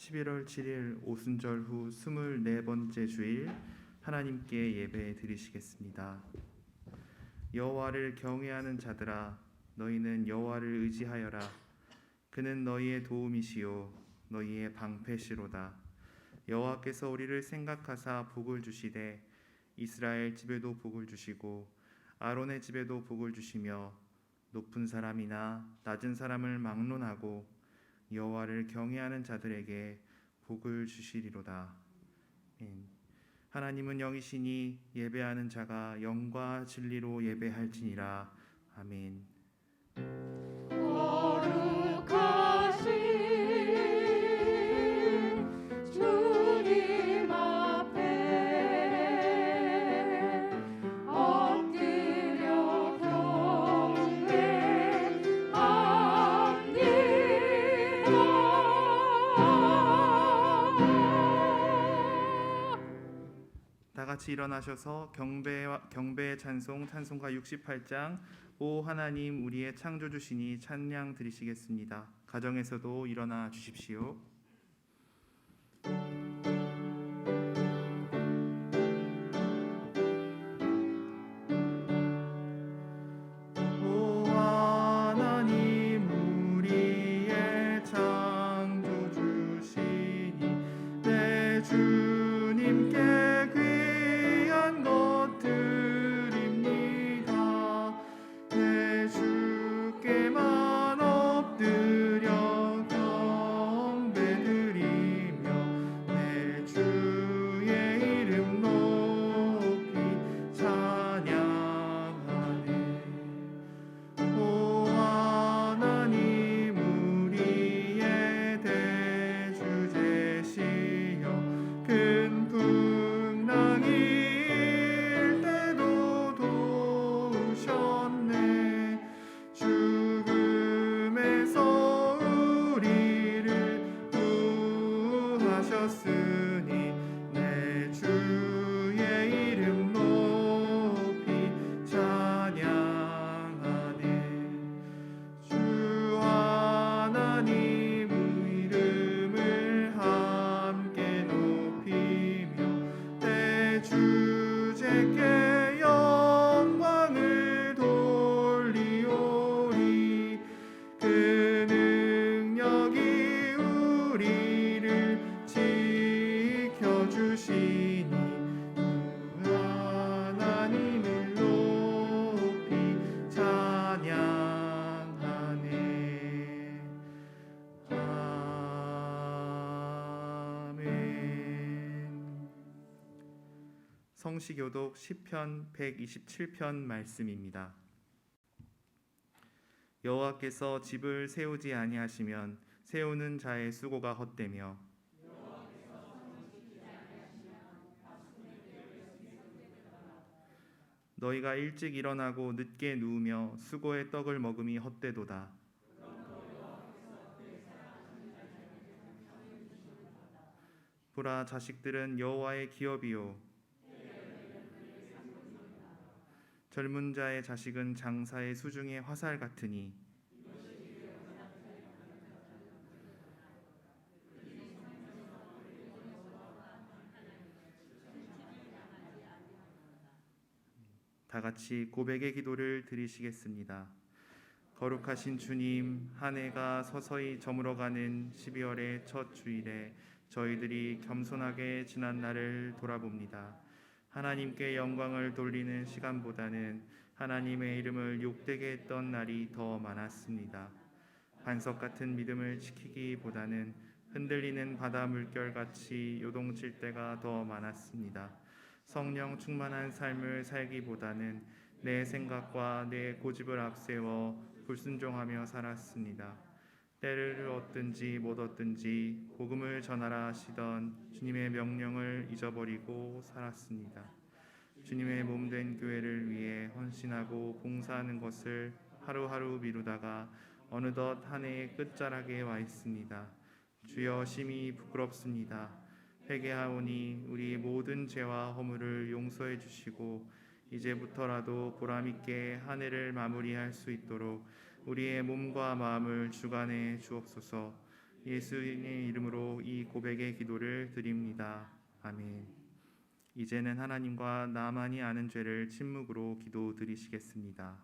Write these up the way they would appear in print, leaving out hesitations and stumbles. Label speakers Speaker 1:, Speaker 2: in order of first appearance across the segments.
Speaker 1: 11월 7일 오순절 후 24번째 주일 하나님께 예배 드리시겠습니다. 여호와를 경외하는 자들아 너희는 여호와를 의지하여라. 그는 너희의 도움이시요 너희의 방패시로다. 여호와께서 우리를 생각하사 복을 주시되 이스라엘 집에도 복을 주시고 아론의 집에도 복을 주시며 높은 사람이나 낮은 사람을 막론하고 여호와를 경외하는 자들에게 복을 주시리로다. 하나님은 영이시니 예배하는 자가 영과 진리로 예배할지니라. 아멘.
Speaker 2: 거룩하신 주님 앞에 엎드려 경배합니다.
Speaker 1: 다 같이 일어나셔서 경배의 찬송가 68장 오 하나님 우리의 창조주시니 찬양 드리시겠습니다. 가정에서도 일어나 주십시오. 오 하나님 우리의 창조주시니 내 주님께 귀한 것 드립니다. 내 주께만 엎드려 경배드리며 내 주의 이름 높이 찬양하네. 오 하나님 우리의 대주 되시여 큰 풍랑이 일 때도 도우셨네. 죽음에서 우리를 구하셨으니 내 주의 이름 높이 찬양하네. 주 하나님 이름을 함께 높이며 대주제께 영광을 돌리오리. 그 능력이 우리를 지켜주시니 주 하나님을 높이 찬양하네. 아멘. 성시교독 시편 127편 말씀입니다. 여호와께서 집을 세우지 아니하시면 세우는 자의 수고가 헛되며 너희가 일찍 일어나고 늦게 누우며 수고의 떡을 먹음이 헛되도다. 보라 자식들은 여호와의 기업이요 젊은 자의 자식은 장사의 수중의 화살 같으니 다 같이 고백의 기도를 드리시겠습니다. 거룩하신 주님, 한 해가 서서히 저물어가는 12월의 첫 주일에 저희들이 겸손하게 지난 날을 돌아봅니다. 하나님께 영광을 돌리는 시간보다는 하나님의 이름을 욕되게 했던 날이 더 많았습니다. 반석 같은 믿음을 지키기보다는 흔들리는 바다 물결같이 요동칠 때가 더 많았습니다. 성령 충만한 삶을 살기보다는 내 생각과 내 고집을 앞세워 불순종하며 살았습니다. 때를 얻든지 못 얻든지 복음을 전하라 하시던 주님의 명령을 잊어버리고 살았습니다. 주님의 몸된 교회를 위해 헌신하고 봉사하는 것을 하루하루 미루다가 어느덧 한 해의 끝자락에 와 있습니다. 주여 심히 부끄럽습니다. 회개하오니 우리 모든 죄와 허물을 용서해 주시고 이제부터라도 보람있게 한 해를 마무리할 수 있도록 우리의 몸과 마음을 주관해 주옵소서. 예수님의 이름으로 이 고백의 기도를 드립니다. 아멘. 이제는 하나님과 나만이 아는 죄를 침묵으로 기도 드리시겠습니다.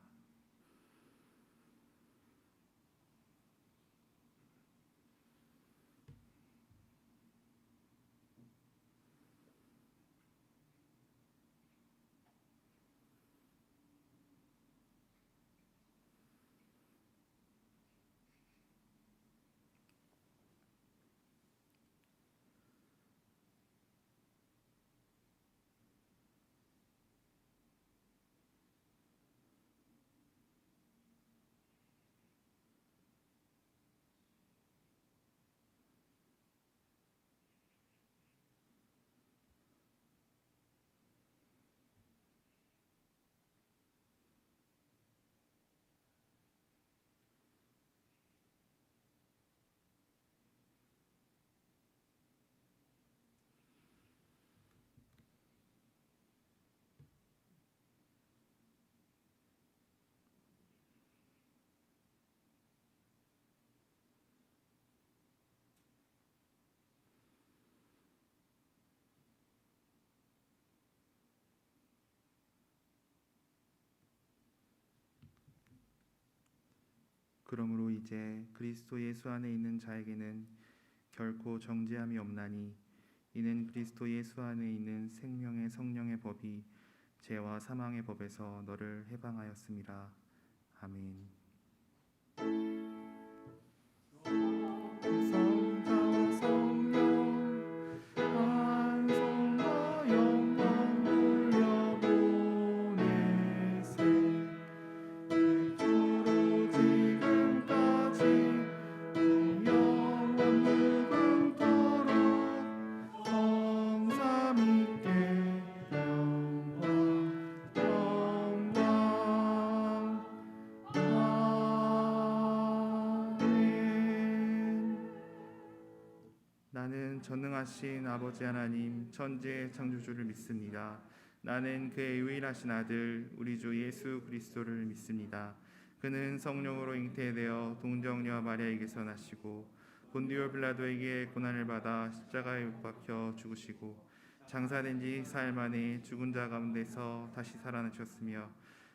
Speaker 1: 그러므로 이제 그리스도 예수 안에 있는 자에게는 결코 정죄함이 없나니 이는 그리스도 예수 안에 있는 생명의 성령의 법이 죄와 사망의 법에서 너를 해방하였습니다. 아멘. 성자 성령 찬송과 영광 돌려보내세 주로 지금까지 영원 무궁토록 성삼위께 영광 아멘. 나는 전능하신 아버지 하나님 천지의 창조주를 믿습니다. 나는 그의 유일하신 아들 우리 주 예수 그리스도를 믿습니다. 그는 성령으로 잉태되어 동정녀 마리아에게서 나시고 본디오 빌라도에게 고난을 받아 십자가에 못 박혀 죽으시고 장사된 지 사흘 만에 죽은 자 가운데서 다시 살아나셨으며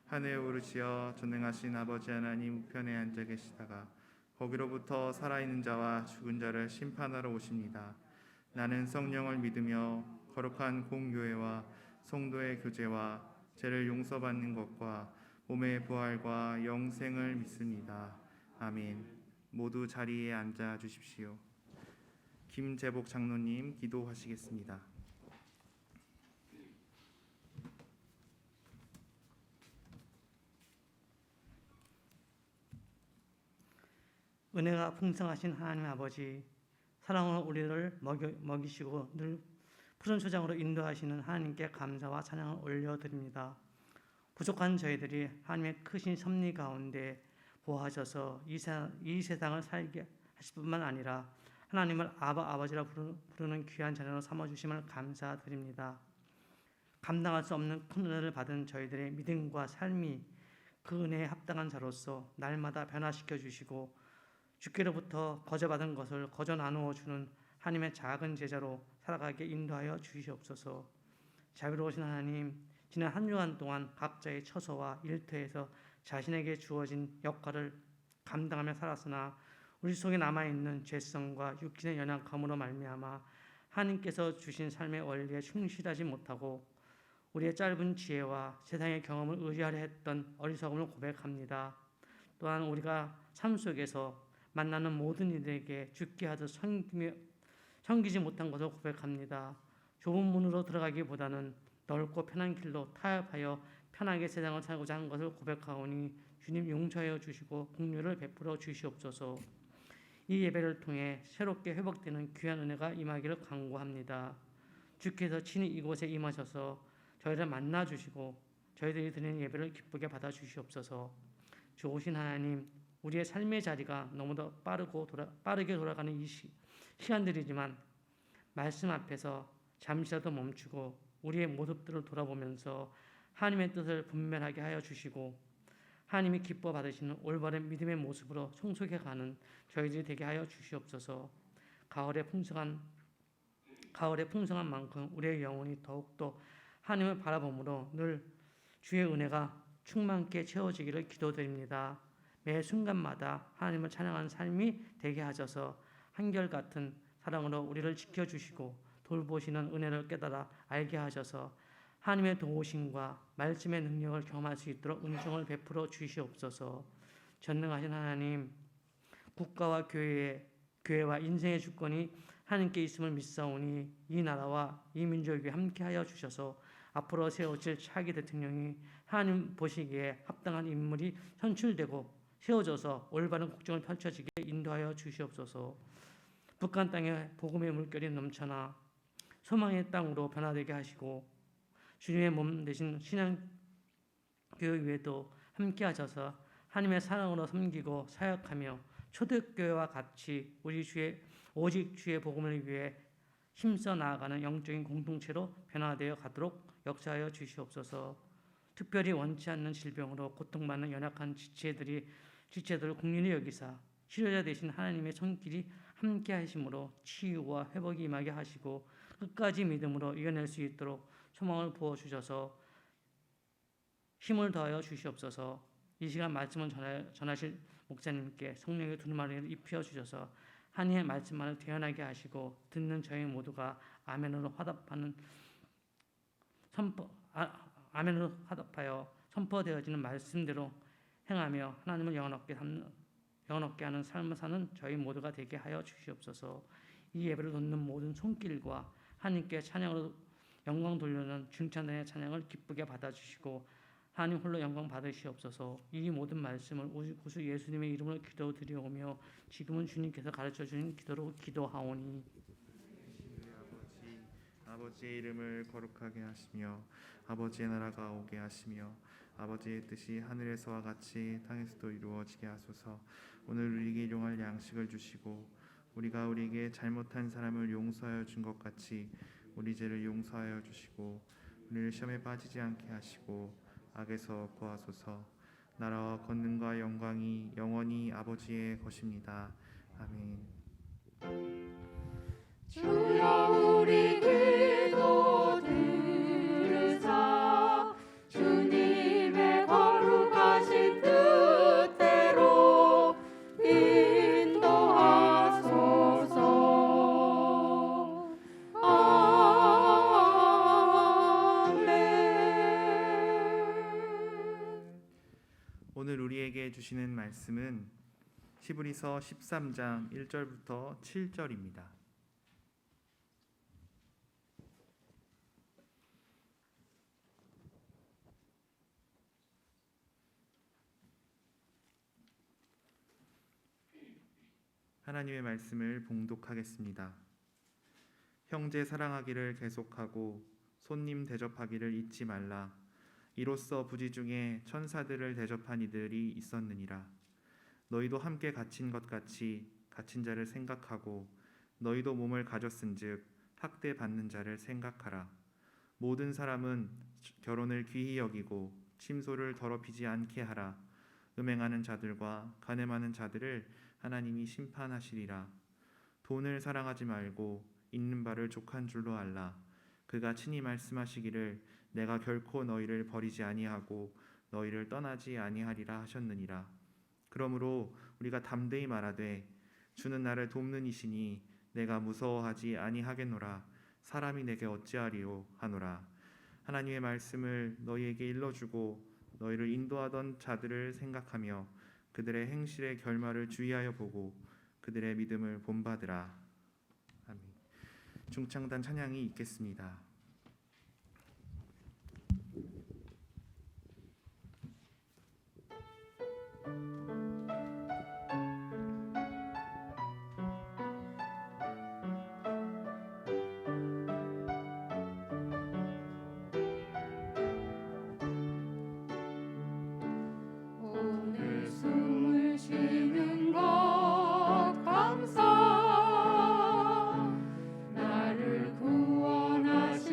Speaker 1: 하늘에 오르시어 전능하신 아버지 하나님 우편에 앉아 계시다가 거기로부터 살아있는 자와 죽은 자를 심판하러 오십니다. 나는 성령을 믿으며 거룩한 공교회와 성도의 교제와 죄를 용서받는 것과 몸의 부활과 영생을 믿습니다. 아멘. 모두 자리에 앉아 주십시오. 김재복 장로님 기도하시겠습니다.
Speaker 3: 은혜가 풍성하신 하나님 아버지, 사랑으로 우리를 먹이시고 늘 푸른 초장으로 인도하시는 하나님께 감사와 찬양을 올려드립니다. 부족한 저희들이 하나님의 크신 섭리 가운데 보호하셔서 이 세상을 살게 하실 뿐만 아니라 하나님을 아버지라 부르는 귀한 자녀로 삼아주심을 감사드립니다. 감당할 수 없는 큰 은혜를 받은 저희들의 믿음과 삶이 그 은혜에 합당한 자로서 날마다 변화시켜 주시고 주께로부터 거저받은 것을 거저 나누어 주는 하나님의 작은 제자로 살아가게 인도하여 주시옵소서. 자비로우신 하나님, 지난 한 주간 동안 각자의 처소와 일터에서 자신에게 주어진 역할을 감당하며 살았으나 우리 속에 남아있는 죄성과 육신의 연약함으로 말미암아 하나님께서 주신 삶의 원리에 충실하지 못하고 우리의 짧은 지혜와 세상의 경험을 의지하려 했던 어리석음을 고백합니다. 또한 우리가 삶 속에서 만나는 모든 이들에게 죽게 하듯 섬기지 못한 것을 고백합니다. 좁은 문으로 들어가기보다는 넓고 편한 길로 타협하여 편하게 세상을 살고자 한 것을 고백하오니 주님 용서하여 주시고 긍휼을 베풀어 주시옵소서. 이 예배를 통해 새롭게 회복되는 귀한 은혜가 임하기를 간구합니다. 주께서 친히 이곳에 임하셔서 저희를 만나 주시고 저희들이 드리는 예배를 기쁘게 받아 주시옵소서. 좋으신 하나님, 우리의 삶의 자리가 너무도 빠르게 돌아가는 이 시간들이지만 말씀 앞에서 잠시라도 멈추고 우리의 모습들을 돌아보면서 하나님의 뜻을 분별하게 하여 주시고 하나님이 기뻐 받으시는 올바른 믿음의 모습으로 성숙해 가는 저희들이 되게 하여 주시옵소서. 가을의 풍성한 가을의 풍성한 만큼 우리의 영혼이 더욱더 하나님을 바라봄으로 늘 주의 은혜가 충만케 채워지기를 기도드립니다. 매 순간마다 하나님을 찬양하는 삶이 되게 하셔서 한결같은 사랑으로 우리를 지켜주시고 돌보시는 은혜를 깨달아 알게 하셔서 하나님의 도우심과 말씀의 능력을 경험할 수 있도록 은총을 베풀어 주시옵소서. 전능하신 하나님, 국가와 교회와 인생의 주권이 하나님께 있음을 믿사오니 이 나라와 이 민족에게 함께하여 주셔서 앞으로 세워질 차기 대통령이 하나님 보시기에 합당한 인물이 선출되고 세워져서 올바른 국정을 펼쳐지게 인도하여 주시옵소서. 북한 땅에 복음의 물결이 넘쳐나 소망의 땅으로 변화되게 하시고 주님의 몸 되신 신앙교회도 함께 하셔서 하나님의 사랑으로 섬기고 사역하며 초대교회와 같이 오직 주의 복음을 위해 힘써 나아가는 영적인 공동체로 변화되어 가도록 역사하여 주시옵소서. 특별히 원치 않는 질병으로 고통받는 연약한 지체들을 국률이 여기사 치료자 되신 하나님의 손길이 함께 하심으로 치유와 회복이 임하게 하시고 끝까지 믿음으로 이겨낼 수 있도록 소망을 부어 주셔서 힘을 더하여 주시옵소서. 이 시간 말씀을 전하실 목사님께 성령의 두루마리를 입혀 주셔서 하나님의 말씀만을 대언하게 하시고 듣는 저희 모두가 아멘으로 화답하여 선포되어지는 말씀대로 행하며 하나님을 영원롭게 하는 삶을 사는 저희 모두가 되게 하여 주시옵소서. 이 예배를 돕는 모든 손길과 하나님께 찬양으로 영광 돌려는 중찬의 찬양을 기쁘게 받아주시고 하나님 홀로 영광 받으시옵소서. 이 모든 말씀을 우리 구주 예수님의 이름으로 기도드리오며 지금은 주님께서 가르쳐주신 기도로 기도하오니
Speaker 1: 아버지의 이름을 거룩하게 하시며 아버지의 나라가 오게 하시며 아버지의 뜻이 하늘에서와 같이 땅에서도 이루어지게 하소서. 오늘 우리에게 일용할 양식을 주시고 우리가 우리에게 잘못한 사람을 용서하여 준 것 같이 우리 죄를 용서하여 주시고 우리를 시험에 빠지지 않게 하시고 악에서 구하소서. 나라와 권능과 영광이 영원히 아버지의 것입니다. 아멘.
Speaker 2: 주여 우리 기도 들으사 주님의 거룩하신 뜻대로 인도하소서. 아멘.
Speaker 1: 오늘 우리에게 주시는 말씀은 히브리서 13장 1절부터 7절입니다. 하나님의 말씀을 봉독하겠습니다. 형제 사랑하기를 계속하고 손님 대접하기를 잊지 말라. 이로써 부지 중에 천사들을 대접한 이들이 있었느니라. 너희도 함께 갇힌 것 같이 갇힌 자를 생각하고 너희도 몸을 가졌은즉 학대받는 자를 생각하라. 모든 사람은 결혼을 귀히 여기고 침소를 더럽히지 않게 하라. 음행하는 자들과 간음하는 자들을 하나님이 심판하시리라. 돈을 사랑하지 말고 있는 바를 족한 줄로 알라. 그가 친히 말씀하시기를 내가 결코 너희를 버리지 아니하고 너희를 떠나지 아니하리라 하셨느니라. 그러므로 우리가 담대히 말하되 주는 나를 돕는 이시니 내가 무서워하지 아니하겠노라. 사람이 내게 어찌하리요 하노라. 하나님의 말씀을 너희에게 일러주고 너희를 인도하던 자들을 생각하며 그들의 행실의 결말을 주의하여 보고 그들의 믿음을 본받으라. 아멘. 중창단 찬양이 있겠습니다.
Speaker 2: 오늘 숨을 쉬는 것 감사 나를 구원하신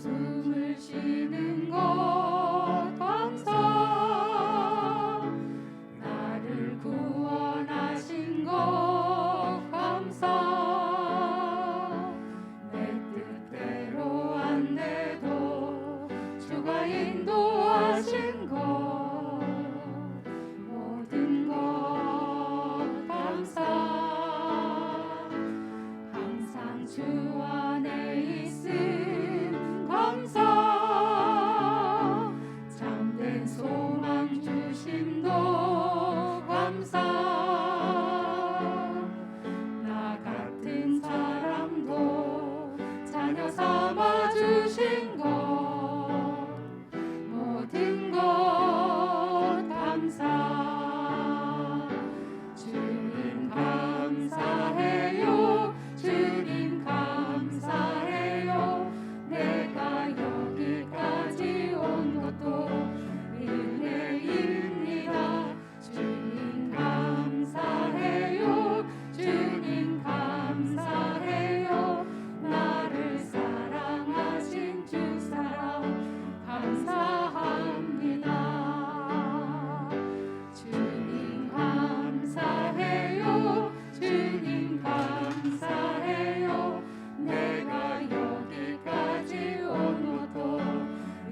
Speaker 2: 숨을 쉬는 것 감사 나를 구원하신 것 감사 내 뜻대로 안 돼도 주가 인도하신 것 모든 것 감사 항상 주 안에 있음 감사 참된 소망 주심도 감사 나 같은 사람도 자녀 삼아 주신 것 모든 것 감사 주님 감사해요 주님 감사해요 내가 여기까지 온 것도 은혜입니다 주님 감사해요 주님 감사해요 나를 사랑하신 주 사랑 감사합니다 주님 감사해요 주님 감사해요 내가 여기까지 온 것도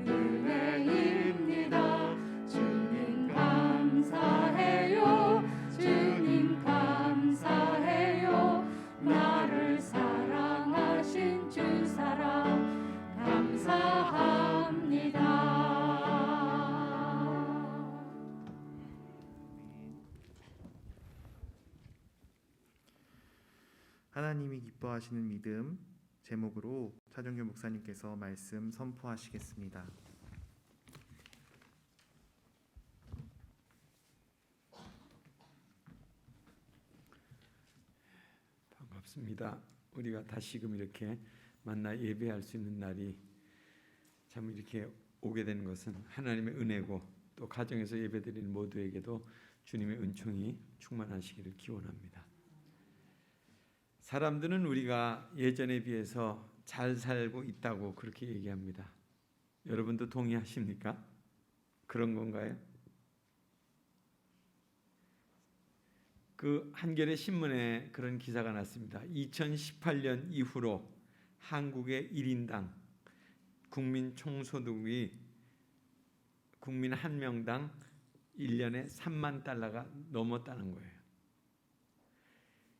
Speaker 2: 은혜입니다 주님 감사해요 주님 감사해요 나를 사랑하신 주 사랑 감사합니다
Speaker 1: 하나님이 기뻐하시는 믿음 제목으로 차종규 목사님께서 말씀 선포하시겠습니다.
Speaker 4: 반갑습니다. 우리가 다시금 이렇게 만나 예배할 수 있는 날이 참 이렇게 오게 되는 것은 하나님의 은혜고 또 가정에서 예배드리는 모두에게도 주님의 은총이 충만하시기를 기원합니다. 사람들은 우리가 예전에 비해서 잘 살고 있다고 그렇게 얘기합니다. 여러분도 동의하십니까? 그런 건가요? 그 한겨레 신문에 그런 기사가 났습니다. 2018년 이후로 한국의 1인당 국민 총소득이 국민 한 명당 1년에 3만 달러가 넘었다는 거예요.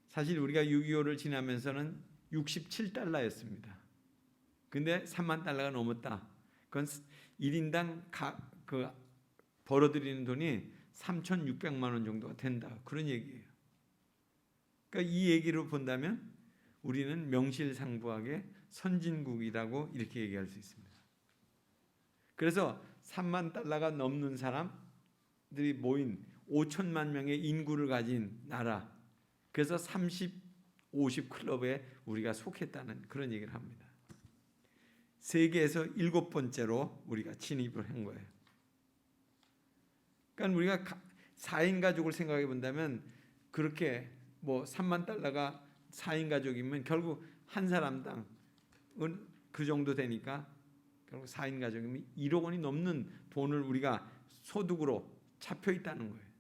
Speaker 4: 사실 우리가 6.25를 지나면서는 67달러였습니다. 근데 3만 달러가 넘었다. 그건 1인당 벌어들이는 돈이 3,600만 원 정도가 된다. 그런 얘기예요. 그러니까 이 얘기로 본다면 우리는 명실상부하게 선진국이라고 이렇게 얘기할 수 있습니다. 그래서 3만 달러가 넘는 사람들이 모인 5천만 명의 인구를 가진 나라, 그래서 30, 50 클럽에 우리가 속했다는 그런 얘기를 합니다. 세계에서 7번째로 우리가 진입을 한 거예요. 그러니까 우리가 4인 가족을 생각해 본다면 그렇게 뭐 3만 달러가 4인 가족이면 결국 한 사람당 그 정도 되니까 결국 4인 가족이면 1억 원이 넘는 돈을 우리가 소득으로 잡혀 있다는 거예요.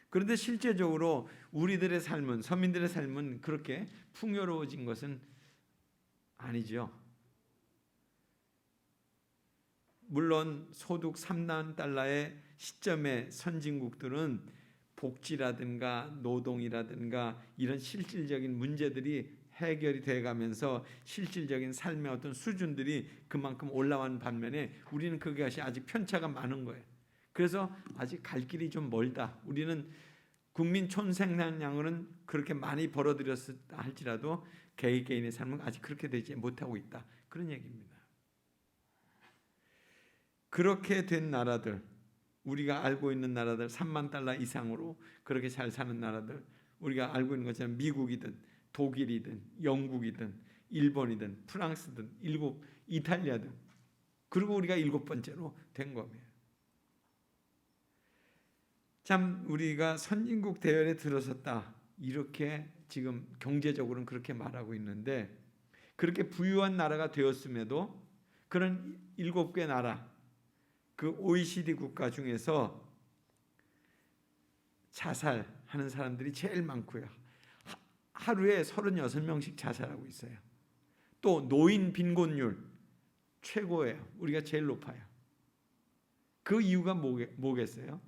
Speaker 4: 그런데 실제적으로 우리들의 삶은, 서민들의 삶은 그렇게 풍요로워진 것은 아니죠. 물론 소득 3만 달러의 시점의 선진국들은 복지라든가 노동이라든가 이런 실질적인 문제들이 해결이 돼가면서 실질적인 삶의 어떤 수준들이 그만큼 올라간 반면에 우리는 그것이 아직 편차가 많은 거예요. 그래서 아직 갈 길이 좀 멀다. 우리는 국민 총생산량은 그렇게 많이 벌어들였다 할지라도 개개인의 삶은 아직 그렇게 되지 못하고 있다. 그런 얘기입니다. 그렇게 된 나라들, 우리가 알고 있는 나라들 3만 달러 이상으로 그렇게 잘 사는 나라들, 우리가 알고 있는 것처럼 미국이든 독일이든 영국이든 일본이든 프랑스든 이탈리아든, 그리고 우리가 7번째로 된 겁니다. 참 우리가 선진국 대열에 들어섰다, 이렇게 지금 경제적으로는 그렇게 말하고 있는데, 그렇게 부유한 나라가 되었음에도 그런 7개 나라, 그 OECD 국가 중에서 자살하는 사람들이 제일 많고요. 하루에 36명씩 자살하고 있어요. 또 노인 빈곤율 최고예요. 우리가 제일 높아요. 그 이유가 뭐겠어요?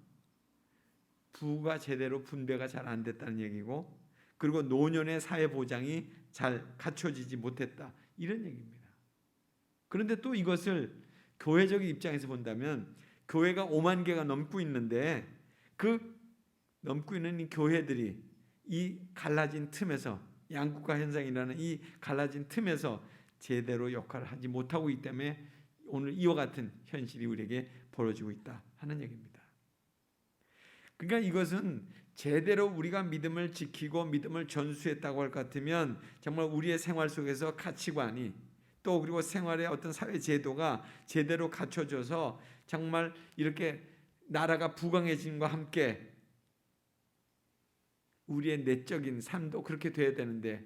Speaker 4: 부가 제대로 분배가 잘 안 됐다는 얘기고, 그리고 노년의 사회보장이 잘 갖춰지지 못했다, 이런 얘기입니다. 그런데 또 이것을 교회적인 입장에서 본다면 교회가 5만 개가 넘고 있는데 그 넘고 있는 이 교회들이 이 갈라진 틈에서, 양국화 현상이라는 이 갈라진 틈에서 제대로 역할을 하지 못하고 있기 때문에 오늘 이와 같은 현실이 우리에게 벌어지고 있다 하는 얘기입니다. 그러니까 이것은 제대로 우리가 믿음을 지키고 믿음을 전수했다고 할 것 같으면 정말 우리의 생활 속에서 가치관이, 또 그리고 생활의 어떤 사회 제도가 제대로 갖춰져서 정말 이렇게 나라가 부강해짐과 함께 우리의 내적인 삶도 그렇게 돼야 되는데,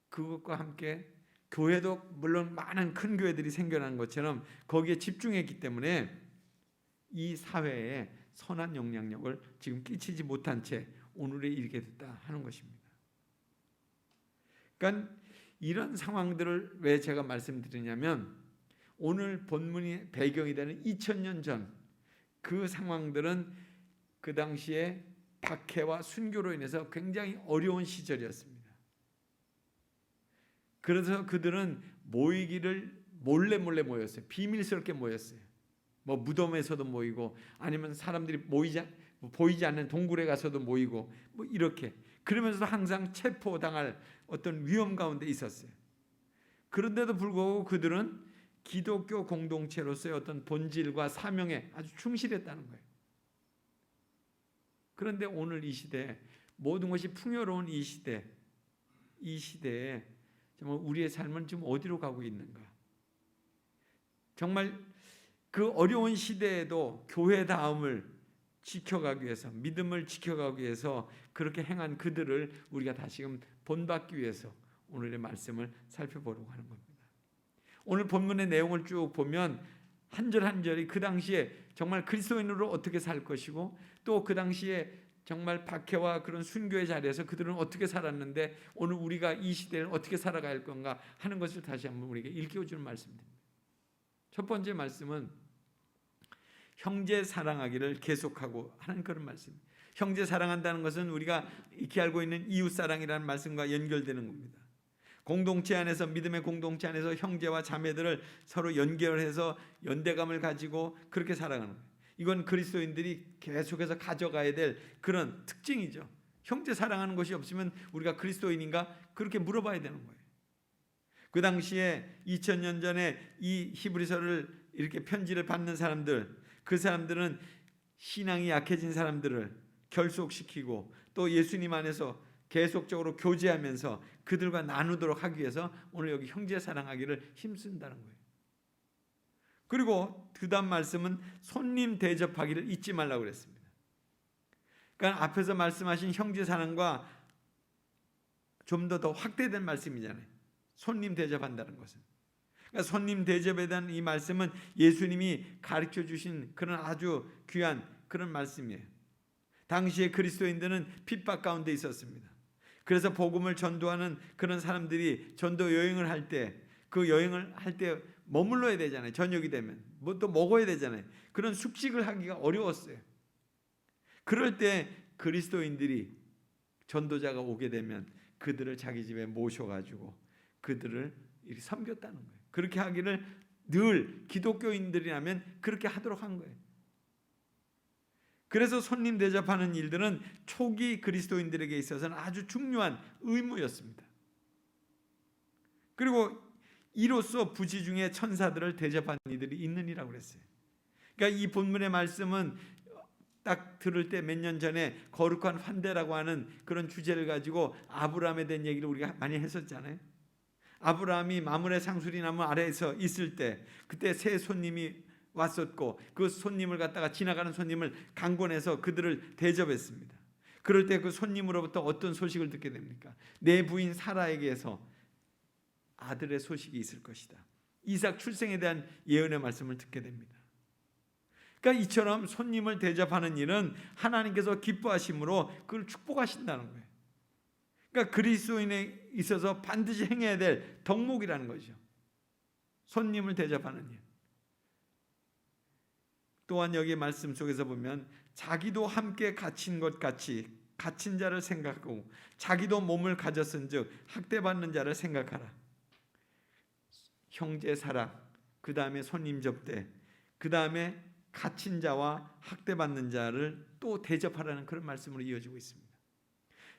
Speaker 4: 그것과 함께 교회도 물론 많은 큰 교회들이 생겨난 것처럼 거기에 집중했기 때문에 이 사회에 선한 영향력을 지금 끼치지 못한 채 오늘에 이르게 됐다 하는 것입니다. 그러니까 이런 상황들을 왜 제가 말씀드리냐면, 오늘 본문의 배경이 되는 2000년 전 그 상황들은 그 당시에 박해와 순교로 인해서 굉장히 어려운 시절이었습니다. 그래서 그들은 모이기를 몰래 모였어요. 비밀스럽게 모였어요. 뭐 무덤에서도 모이고, 아니면 사람들이 보이지 않는 동굴에 가서도 모이고, 뭐 이렇게. 그러면서도 항상 체포당할 어떤 위험 가운데 있었어요. 그런데도 불구하고 그들은 기독교 공동체로서의 어떤 본질과 사명에 아주 충실했다는 거예요. 그런데 오늘 이 시대, 모든 것이 풍요로운 이 시대에 정말 우리의 삶은 지금 어디로 가고 있는가? 정말 그 어려운 시대에도 교회다움을 지켜가기 위해서, 믿음을 지켜가기 위해서 그렇게 행한 그들을 우리가 다시금 본받기 위해서 오늘의 말씀을 살펴보려고 하는 겁니다. 오늘 본문의 내용을 쭉 보면 한 절 한 절이 그 당시에 정말 그리스도인으로 어떻게 살 것이고, 또 그 당시에 정말 박해와 그런 순교의 자리에서 그들은 어떻게 살았는데 오늘 우리가 이 시대를 어떻게 살아갈 건가 하는 것을 다시 한번 우리에게 일깨워주는 말씀입니다. 첫 번째 말씀은 형제 사랑하기를 계속하고 하는 그런 말씀입니다. 형제 사랑한다는 것은 우리가 익히 알고 있는 이웃 사랑이라는 말씀과 연결되는 겁니다. 공동체 안에서, 믿음의 공동체 안에서 형제와 자매들을 서로 연결해서 연대감을 가지고 그렇게 살아가는 거예요. 이건 그리스도인들이 계속해서 가져가야 될 그런 특징이죠. 형제 사랑하는 것이 없으면 우리가 그리스도인인가? 그렇게 물어봐야 되는 거예요. 그 당시에 2000년 전에 이 히브리서를 이렇게 편지를 받는 사람들, 그 사람들은 신앙이 약해진 사람들을 결속시키고 또 예수님 안에서 계속적으로 교제하면서 그들과 나누도록 하기 위해서 오늘 여기 형제 사랑하기를 힘쓴다는 거예요. 그리고 그 다음 말씀은 손님 대접하기를 잊지 말라고 그랬습니다. 그러니까 앞에서 말씀하신 형제 사랑과 좀 더 확대된 말씀이잖아요. 손님 대접한다는 것은. 그러니까 손님 대접에 대한 이 말씀은 예수님이 가르쳐 주신 그런 아주 귀한 그런 말씀이에요. 당시에 그리스도인들은 핍박 가운데 있었습니다. 그래서 복음을 전도하는 그런 사람들이 전도 여행을 할 때, 그 여행을 할 때 머물러야 되잖아요. 저녁이 되면 뭐 또 먹어야 되잖아요. 그런 숙식을 하기가 어려웠어요. 그럴 때 그리스도인들이, 전도자가 오게 되면 그들을 자기 집에 모셔가지고 그들을 이렇게 섬겼다는 거예요. 그렇게 하기를 늘 기독교인들이라면 그렇게 하도록 한 거예요. 그래서 손님 대접하는 일들은 초기 그리스도인들에게 있어서는 아주 중요한 의무였습니다. 그리고 이로써 부지 중에 천사들을 대접한 이들이 있느니라고 그랬어요. 그러니까 이 본문의 말씀은 딱 들을 때 몇 년 전에 거룩한 환대라고 하는 그런 주제를 가지고 아브라함에 대한 얘기를 우리가 많이 했었잖아요. 아브라함이 마므레 상수리 나무 아래에서 있을 때 그때 새 손님이 왔었고, 그 손님을 갖다가 지나가는 손님을 강권해서 그들을 대접했습니다. 그럴 때 그 손님으로부터 어떤 소식을 듣게 됩니까? 내 부인 사라에게서 아들의 소식이 있을 것이다. 이삭 출생에 대한 예언의 말씀을 듣게 됩니다. 그러니까 이처럼 손님을 대접하는 일은 하나님께서 기뻐하심으로 그걸 축복하신다는 거예요. 그러니까 그리스도인에 있어서 반드시 행해야 될 덕목이라는 거죠. 손님을 대접하는 일. 또한 여기 말씀 속에서 보면 자기도 함께 갇힌 것 같이 갇힌 자를 생각하고 자기도 몸을 가졌은즉 학대받는 자를 생각하라. 형제 사랑, 그 다음에 손님 접대, 그 다음에 갇힌 자와 학대받는 자를 또 대접하라는 그런 말씀으로 이어지고 있습니다.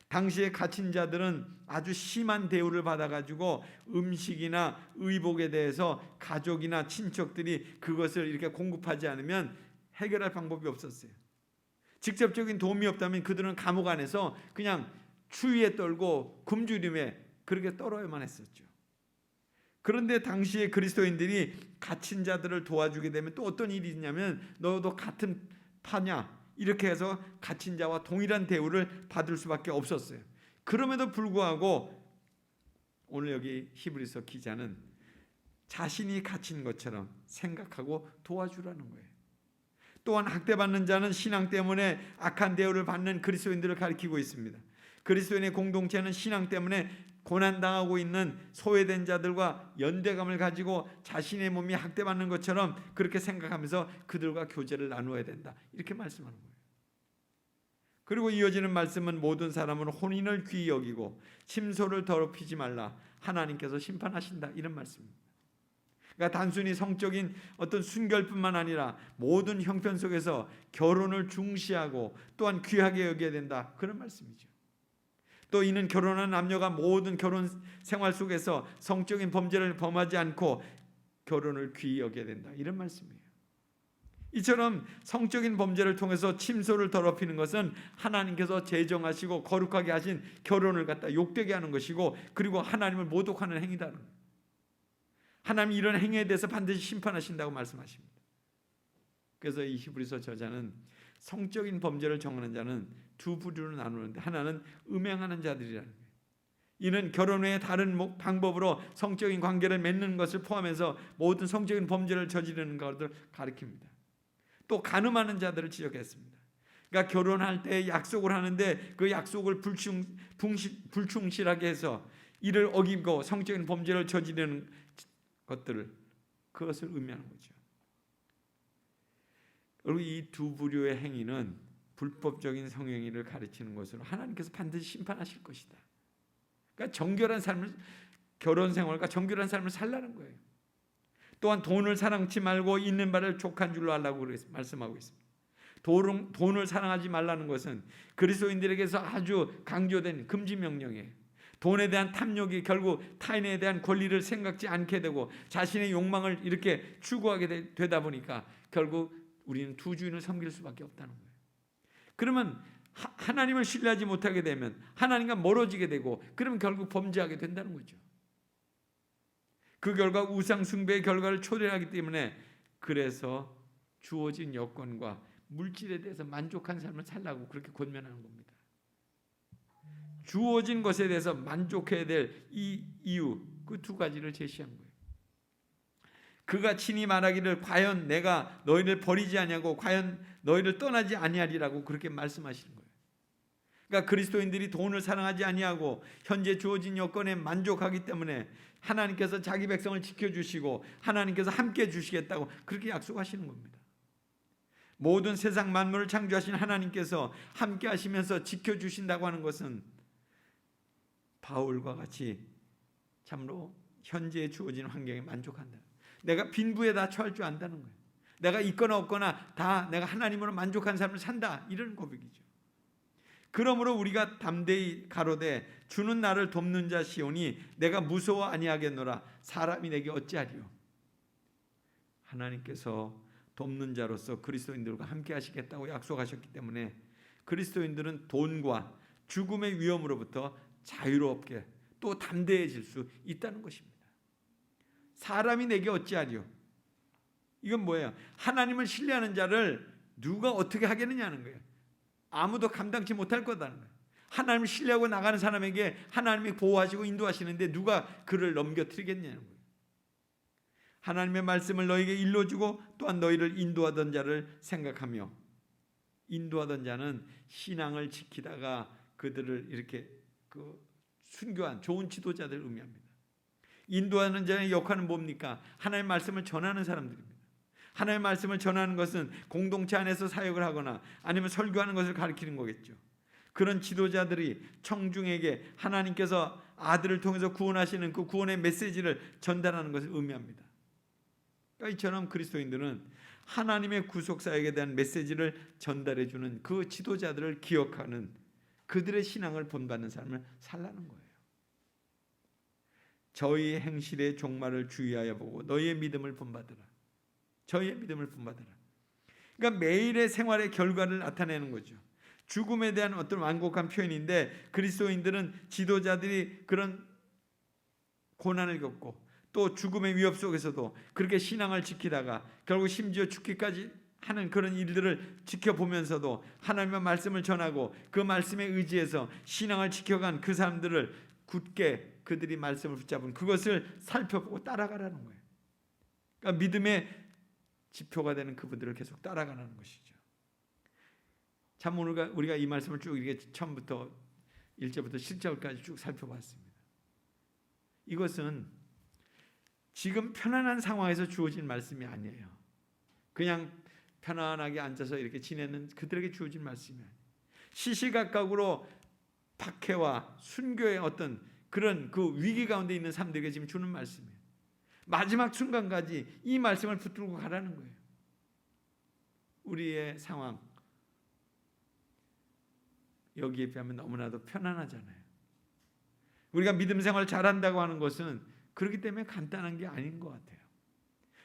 Speaker 4: 당시에 갇힌 자들은 아주 심한 대우를 받아가지고 음식이나 의복에 대해서 가족이나 친척들이 그것을 이렇게 공급하지 않으면 해결할 방법이 없었어요. 직접적인 도움이 없다면 그들은 감옥 안에서 그냥 추위에 떨고 굶주림에 그렇게 떨어야만 했었죠. 그런데 당시에 그리스도인들이 갇힌 자들을 도와주게 되면 또 어떤 일이 있냐면 너도 같은 파냐 이렇게 해서 갇힌 자와 동일한 대우를 받을 수밖에 없었어요. 그럼에도 불구하고 오늘 여기 히브리서 기자는 자신이 갇힌 것처럼 생각하고 도와주라는 거예요. 또한 학대받는 자는 신앙 때문에 악한 대우를 받는 그리스도인들을 가리키고 있습니다. 그리스도인의 공동체는 신앙 때문에 고난당하고 있는 소외된 자들과 연대감을 가지고 자신의 몸이 학대받는 것처럼 그렇게 생각하면서 그들과 교제를 나누어야 된다. 이렇게 말씀하는 거예요. 그리고 이어지는 말씀은 모든 사람은 혼인을 귀히 여기고 침소를 더럽히지 말라. 하나님께서 심판하신다. 이런 말씀입니다. 그러니까 단순히 성적인 어떤 순결뿐만 아니라 모든 형편 속에서 결혼을 중시하고 또한 귀하게 여겨야 된다. 그런 말씀이죠. 또 이는 결혼한 남녀가 모든 결혼 생활 속에서 성적인 범죄를 범하지 않고 결혼을 귀히 여겨야 된다. 이런 말씀이에요. 이처럼 성적인 범죄를 통해서 침소를 더럽히는 것은 하나님께서 제정하시고 거룩하게 하신 결혼을 갖다 욕되게 하는 것이고 그리고 하나님을 모독하는 행위다는 거예요. 하나님이 이런 행위에 대해서 반드시 심판하신다고 말씀하십니다. 그래서 이 히브리서 저자는 성적인 범죄를 정하는 자는 두 부류로 나누는데 하나는 음행하는 자들이라는 거예요. 이는 결혼 외에 다른 방법으로 성적인 관계를 맺는 것을 포함해서 모든 성적인 범죄를 저지르는 것을 가리킵니다. 또 간음하는 자들을 지적했습니다. 그러니까 결혼할 때 약속을 하는데 그 약속을 불충실하게 해서 이를 어기고 성적인 범죄를 저지르는 것들을 그것을 의미하는 거죠. 그리고 이 두 부류의 행위는 불법적인 성행위를 가르치는 것으로 하나님께서 반드시 심판하실 것이다. 그러니까 정결한 삶을 결혼 생활과 정결한 삶을 살라는 거예요. 또한 돈을 사랑치 말고 있는 바를 족한 줄로 하려고 말씀하고 있습니다. 돈을 사랑하지 말라는 것은 그리스도인들에게서 아주 강조된 금지 명령이에요. 돈에 대한 탐욕이 결국 타인에 대한 권리를 생각지 않게 되고 자신의 욕망을 이렇게 추구하게 되다 보니까 결국 우리는 두 주인을 섬길 수밖에 없다는 거예요. 그러면 하나님을 신뢰하지 못하게 되면 하나님과 멀어지게 되고 그러면 결국 범죄하게 된다는 거죠. 그 결과 우상 숭배의 결과를 초래하기 때문에 그래서 주어진 여건과 물질에 대해서 만족한 삶을 살라고 그렇게 권면하는 겁니다. 주어진 것에 대해서 만족해야 될 이 이유 그 두 가지를 제시한 거예요. 그가 친히 말하기를 과연 내가 너희를 버리지 아니하고 과연 너희를 떠나지 아니하리라고 그렇게 말씀하시는 거예요. 그러니까 그리스도인들이 돈을 사랑하지 아니하고 현재 주어진 여건에 만족하기 때문에 하나님께서 자기 백성을 지켜주시고 하나님께서 함께 해주시겠다고 그렇게 약속하시는 겁니다. 모든 세상 만물을 창조하신 하나님께서 함께 하시면서 지켜주신다고 하는 것은 바울과 같이 참으로 현재에 주어진 환경에 만족한다. 내가 빈부에 다 처할 줄 안다는 거예요. 내가 있거나 없거나 다 내가 하나님으로 만족한 삶을 산다. 이런 고백이죠. 그러므로 우리가 담대히 가로되 주는 나를 돕는 자 시오니 내가 무서워 아니하겠노라. 사람이 내게 어찌하리요. 하나님께서 돕는 자로서 그리스도인들과 함께 하시겠다고 약속하셨기 때문에 그리스도인들은 돈과 죽음의 위험으로부터 자유롭게 또 담대해질 수 있다는 것입니다. 사람이 내게 어찌하리요. 이건 뭐예요? 하나님을 신뢰하는 자를 누가 어떻게 하겠느냐는 거예요. 아무도 감당치 못할 거다는 거예요. 하나님을 신뢰하고 나가는 사람에게 하나님이 보호하시고 인도하시는데 누가 그를 넘겨뜨리겠냐는 거예요. 하나님의 말씀을 너에게 일러주고 또한 너희를 인도하던 자를 생각하며, 인도하던 자는 신앙을 지키다가 그들을 이렇게 순교한 좋은 지도자들을 의미합니다. 인도하는 자의 역할은 뭡니까? 하나님의 말씀을 전하는 사람들입니다. 하나님의 말씀을 전하는 것은 공동체 안에서 사역을 하거나 아니면 설교하는 것을 가리키는 거겠죠. 그런 지도자들이 청중에게 하나님께서 아들을 통해서 구원하시는 그 구원의 메시지를 전달하는 것을 의미합니다. 그러니까 이처럼 그리스도인들은 하나님의 구속사역에 대한 메시지를 전달해 주는 그 지도자들을 기억하는, 그들의 신앙을 본받는 삶을 살라는 거예요. 저희 행실의 종말을 주의하여 보고 너희의 믿음을 본받으라. 저희의 믿음을 본받으라. 그러니까 매일의 생활의 결과를 나타내는 거죠. 죽음에 대한 어떤 완곡한 표현인데, 그리스도인들은 지도자들이 그런 고난을 겪고 또 죽음의 위협 속에서도 그렇게 신앙을 지키다가 결국 심지어 죽기까지 하는 그런 일들을 지켜보면서도 하나님의 말씀을 전하고 그 말씀에 의지해서 신앙을 지켜간 그 사람들을 굳게 그들이 말씀을 붙잡은 그것을 살펴보고 따라가라는 거예요. 그러니까 믿음의 지표가 되는 그분들을 계속 따라가는 것이죠. 참 오늘 우리가 이 말씀을 쭉 이렇게 처음부터 1절부터 10절까지 쭉 살펴봤습니다. 이것은 지금 편안한 상황에서 주어진 말씀이 아니에요. 그냥 편안하게 앉아서 이렇게 지내는 그들에게 주어진 말씀이 아니에요. 시시각각으로 박해와 순교의 어떤 그런 그 위기 가운데 있는 사람들에게 지금 주는 말씀이에요. 마지막 순간까지 이 말씀을 붙들고 가라는 거예요. 우리의 상황 여기에 비하면 너무나도 편안하잖아요. 우리가 믿음 생활을 잘한다고 하는 것은 그렇기 때문에 간단한 게 아닌 것 같아요.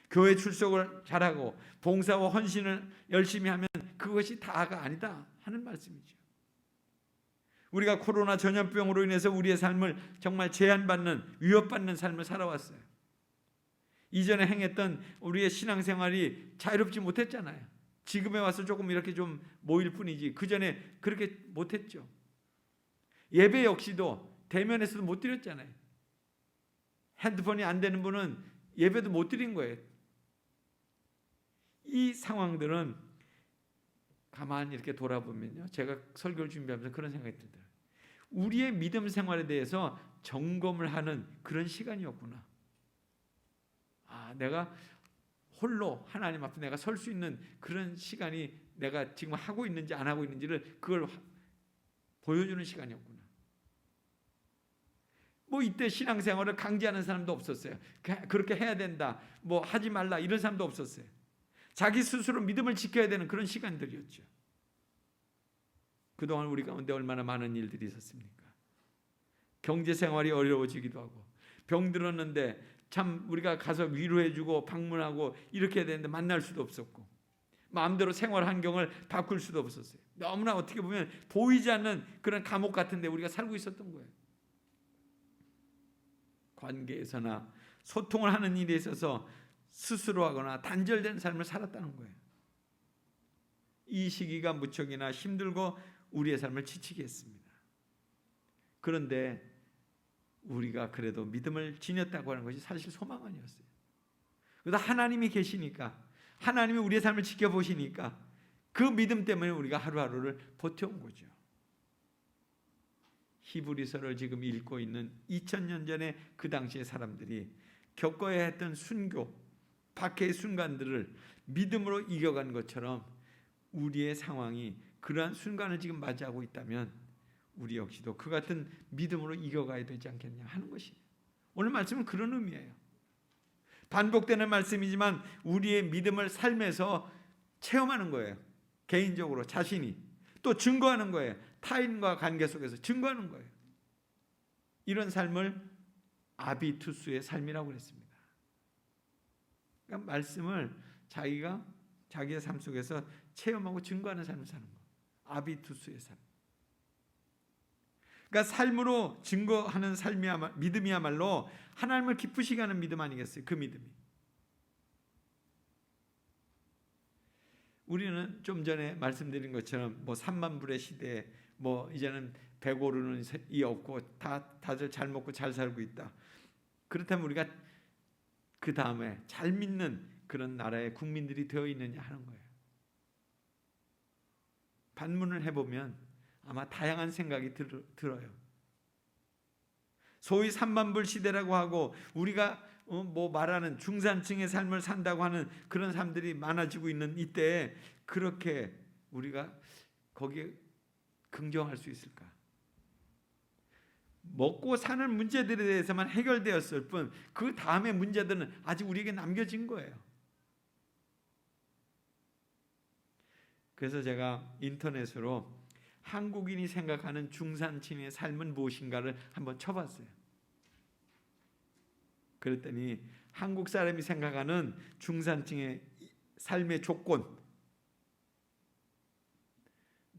Speaker 4: 교회 출석을 잘하고 봉사와 헌신을 열심히 하면 그것이 다가 아니다 하는 말씀이죠. 우리가 코로나 전염병으로 인해서 우리의 삶을 정말 제한받는, 위협받는 삶을 살아왔어요. 이전에 행했던 우리의 신앙생활이 자유롭지 못했잖아요. 지금에 와서 조금 이렇게 좀 모일 뿐이지 그 전에 그렇게 못했죠. 예배 역시도 대면에서도 못 드렸잖아요. 핸드폰이 안 되는 분은 예배도 못 드린 거예요. 이 상황들은 가만히 이렇게 돌아보면요, 제가 설교를 준비하면서 그런 생각이 들더라고요. 우리의 믿음 생활에 대해서 점검을 하는 그런 시간이었구나. 내가 홀로 하나님 앞에 내가 설 수 있는 그런 시간이 내가 지금 하고 있는지 안 하고 있는지를 그걸 보여주는 시간이었구나. 뭐 이때 신앙생활을 강제하는 사람도 없었어요. 그렇게 해야 된다, 뭐 하지 말라 이런 사람도 없었어요. 자기 스스로 믿음을 지켜야 되는 그런 시간들이었죠. 그동안 우리 가운데 얼마나 많은 일들이 있었습니까? 경제생활이 어려워지기도 하고, 병 들었는데 참 우리가 가서 위로해주고 방문하고 이렇게 해야 되는데 만날 수도 없었고, 마음대로 생활 환경을 바꿀 수도 없었어요. 너무나 어떻게 보면 보이지 않는 그런 감옥 같은데 우리가 살고 있었던 거예요. 관계에서나 소통을 하는 일에 있어서 스스로 하거나 단절된 삶을 살았다는 거예요. 이 시기가 무척이나 힘들고 우리의 삶을 지치게 했습니다. 그런데 우리가 그래도 믿음을 지녔다고 하는 것이 사실 소망 아니었어요. 그래서 하나님이 계시니까, 하나님이 우리의 삶을 지켜보시니까 그 믿음 때문에 우리가 하루하루를 버텨온 거죠. 히브리서를 지금 읽고 있는 2000년 전에 그 당시의 사람들이 겪어야 했던 순교, 박해의 순간들을 믿음으로 이겨간 것처럼 우리의 상황이 그러한 순간을 지금 맞이하고 있다면 우리 역시도 그 같은 믿음으로 이겨가야 되지 않겠냐 하는 것이에요. 오늘 말씀은 그런 의미예요. 반복되는 말씀이지만 우리의 믿음을 삶에서 체험하는 거예요. 개인적으로 자신이 또 증거하는 거예요. 타인과 관계 속에서 증거하는 거예요. 이런 삶을 아비투스의 삶이라고 그랬습니다. 그러니까 말씀을 자기가 자기의 삶 속에서 체험하고 증거하는 삶을 사는 거예요. 아비투스의 삶. 그러니까 삶으로 증거하는 믿음이야말로 하나님을 기쁘시게 하는 믿음 아니겠어요? 그 믿음이. 우리는 좀 전에 말씀드린 것처럼 뭐 3만 불의 시대에 뭐 이제는 배고르는 이 없고 다들 잘 먹고 잘 살고 있다. 그렇다면 우리가 그 다음에 잘 믿는 그런 나라의 국민들이 되어 있느냐 하는 거예요. 반문을 해보면 아마 다양한 생각이 들어요. 소위 3만불 시대라고 하고 우리가 뭐 말하는 중산층의 삶을 산다고 하는 그런 사람들이 많아지고 있는 이때에 그렇게 우리가 거기에 긍정할 수 있을까? 먹고 사는 문제들에 대해서만 해결되었을 뿐 그 다음의 문제들은 아직 우리에게 남겨진 거예요. 그래서 제가 인터넷으로 한국인이 생각하는 중산층의 삶은 무엇인가를 한번 쳐봤어요. 그랬더니 한국 사람이 생각하는 중산층의 삶의 조건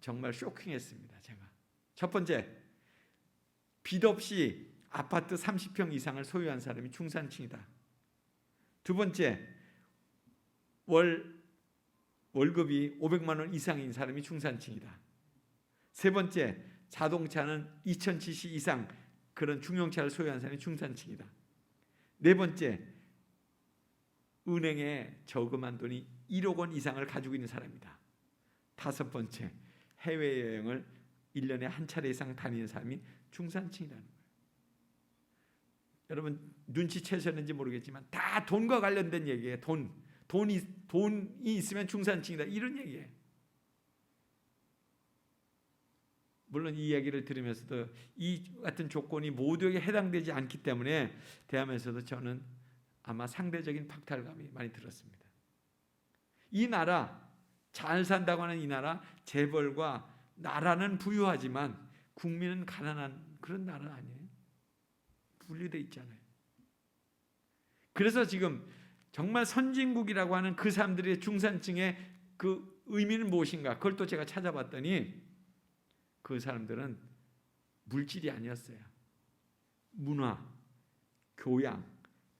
Speaker 4: 정말 쇼킹했습니다. 제가 첫 번째, 빚 없이 아파트 30평 이상을 소유한 사람이 중산층이다. 두 번째, 월급이 500만 원 이상인 사람이 중산층이다. 세 번째, 자동차는 2000cc 이상 그런 중형차를 소유한 사람이 중산층이다. 네 번째, 은행에 저금한 돈이 1억 원 이상을 가지고 있는 사람이다. 다섯 번째, 해외여행을 1년에 한 차례 이상 다니는 사람이 중산층이라는 거예요. 여러분 눈치채셨는지 모르겠지만 다 돈과 관련된 얘기예요. 돈이 있으면 중산층이다 이런 얘기예요. 물론 이 이야기를 들으면서도 이 같은 조건이 모두에게 해당되지 않기 때문에 대하면서도 저는 아마 상대적인 박탈감이 많이 들었습니다. 이 나라 잘 산다고 하는 이 나라 재벌과 나라는 부유하지만 국민은 가난한 그런 나라 아니에요. 분리되어 있잖아요. 그래서 지금 정말 선진국이라고 하는 그 사람들의 중산층의 그 의미는 무엇인가? 그걸 또 제가 찾아봤더니 그 사람들은 물질이 아니었어요. 문화, 교양,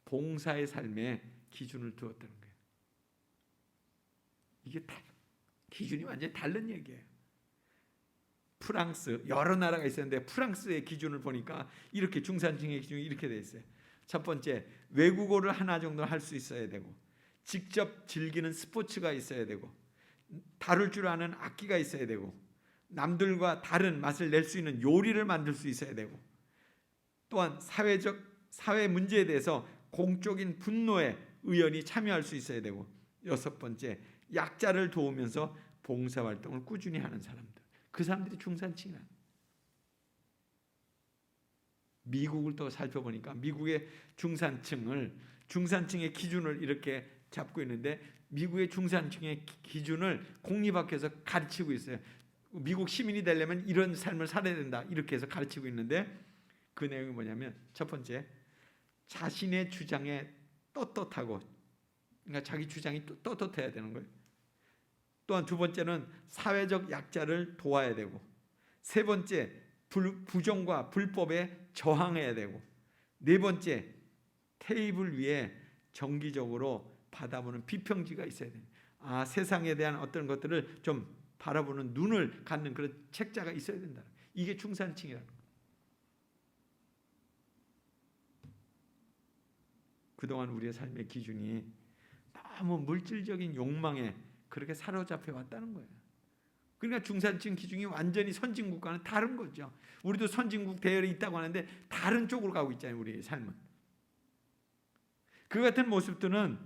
Speaker 4: 봉사의 삶에 기준을 두었다는 거예요. 이게 기준이 완전히 다른 얘기예요. 프랑스 여러 나라가 있었는데 프랑스의 기준을 보니까 이렇게 중산층의 기준이 이렇게 돼 있어요. 첫 번째, 외국어를 하나 정도 할 수 있어야 되고 직접 즐기는 스포츠가 있어야 되고 다룰 줄 아는 악기가 있어야 되고 남들과 다른 맛을 낼 수 있는 요리를 만들 수 있어야 되고 또한 사회 문제에 대해서 공적인 분노에 의원이 참여할 수 있어야 되고 여섯 번째, 약자를 도우면서 봉사활동을 꾸준히 하는 사람들. 그 사람들이 중산층이야. 미국을 또 살펴보니까 미국의 중산층의 기준을 이렇게 잡고 있는데 미국의 중산층의 기준을 공립학교에서 가르치고 있어요. 미국 시민이 되려면 이런 삶을 살아야 된다 이렇게 해서 가르치고 있는데 그 내용이 뭐냐면 첫 번째, 자신의 주장에 떳떳하고 그러니까 자기 주장이 떳떳해야 되는 거예요. 또한 두 번째는 사회적 약자를 도와야 되고 세 번째, 부정과 불법에 저항해야 되고 네 번째, 테이블 위에 정기적으로 받아보는 비평지가 있어야 돼요. 세상에 대한 어떤 것들을 좀 바라보는 눈을 갖는 그런 책자가 있어야 된다. 이게 중산층이라는 거예요. 그동안 우리의 삶의 기준이 너무 물질적인 욕망에 그렇게 사로잡혀 왔다는 거예요. 그러니까 중산층 기준이 완전히 선진국과는 다른 거죠. 우리도 선진국 대열에 있다고 하는데 다른 쪽으로 가고 있잖아요. 우리의 삶은. 그 같은 모습들은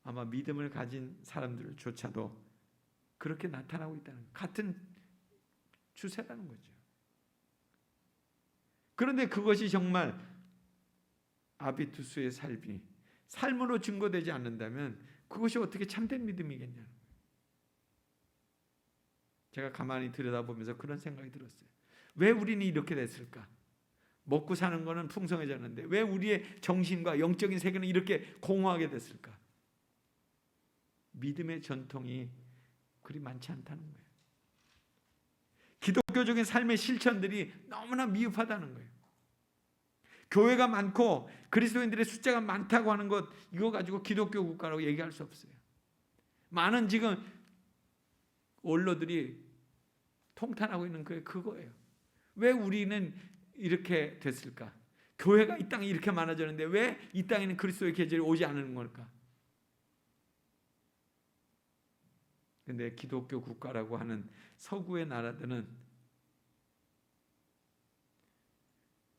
Speaker 4: 아마 믿음을 가진 사람들조차도 그렇게 나타나고 있다는 같은 추세라는 거죠. 그런데 그것이 정말 아비투스의 삶으로 증거되지 않는다면 그것이 어떻게 참된 믿음이겠냐는 거예요. 제가 가만히 들여다보면서 그런 생각이 들었어요. 왜 우리는 이렇게 됐을까? 먹고 사는 거는 풍성해졌는데 왜 우리의 정신과 영적인 세계는 이렇게 공허하게 됐을까? 믿음의 전통이 그리 많지 않다는 거예요. 기독교적인 삶의 실천들이 너무나 미흡하다는 거예요. 교회가 많고 그리스도인들의 숫자가 많다고 하는 것 이거 가지고 기독교 국가라고 얘기할 수 없어요. 많은 지금 언론들이 통탄하고 있는 그거예요. 왜 우리는 이렇게 됐을까? 교회가 이 땅에 이렇게 많아졌는데 왜 이 땅에는 그리스도의 계절이 오지 않는 걸까? 근데 기독교 국가라고 하는 서구의 나라들은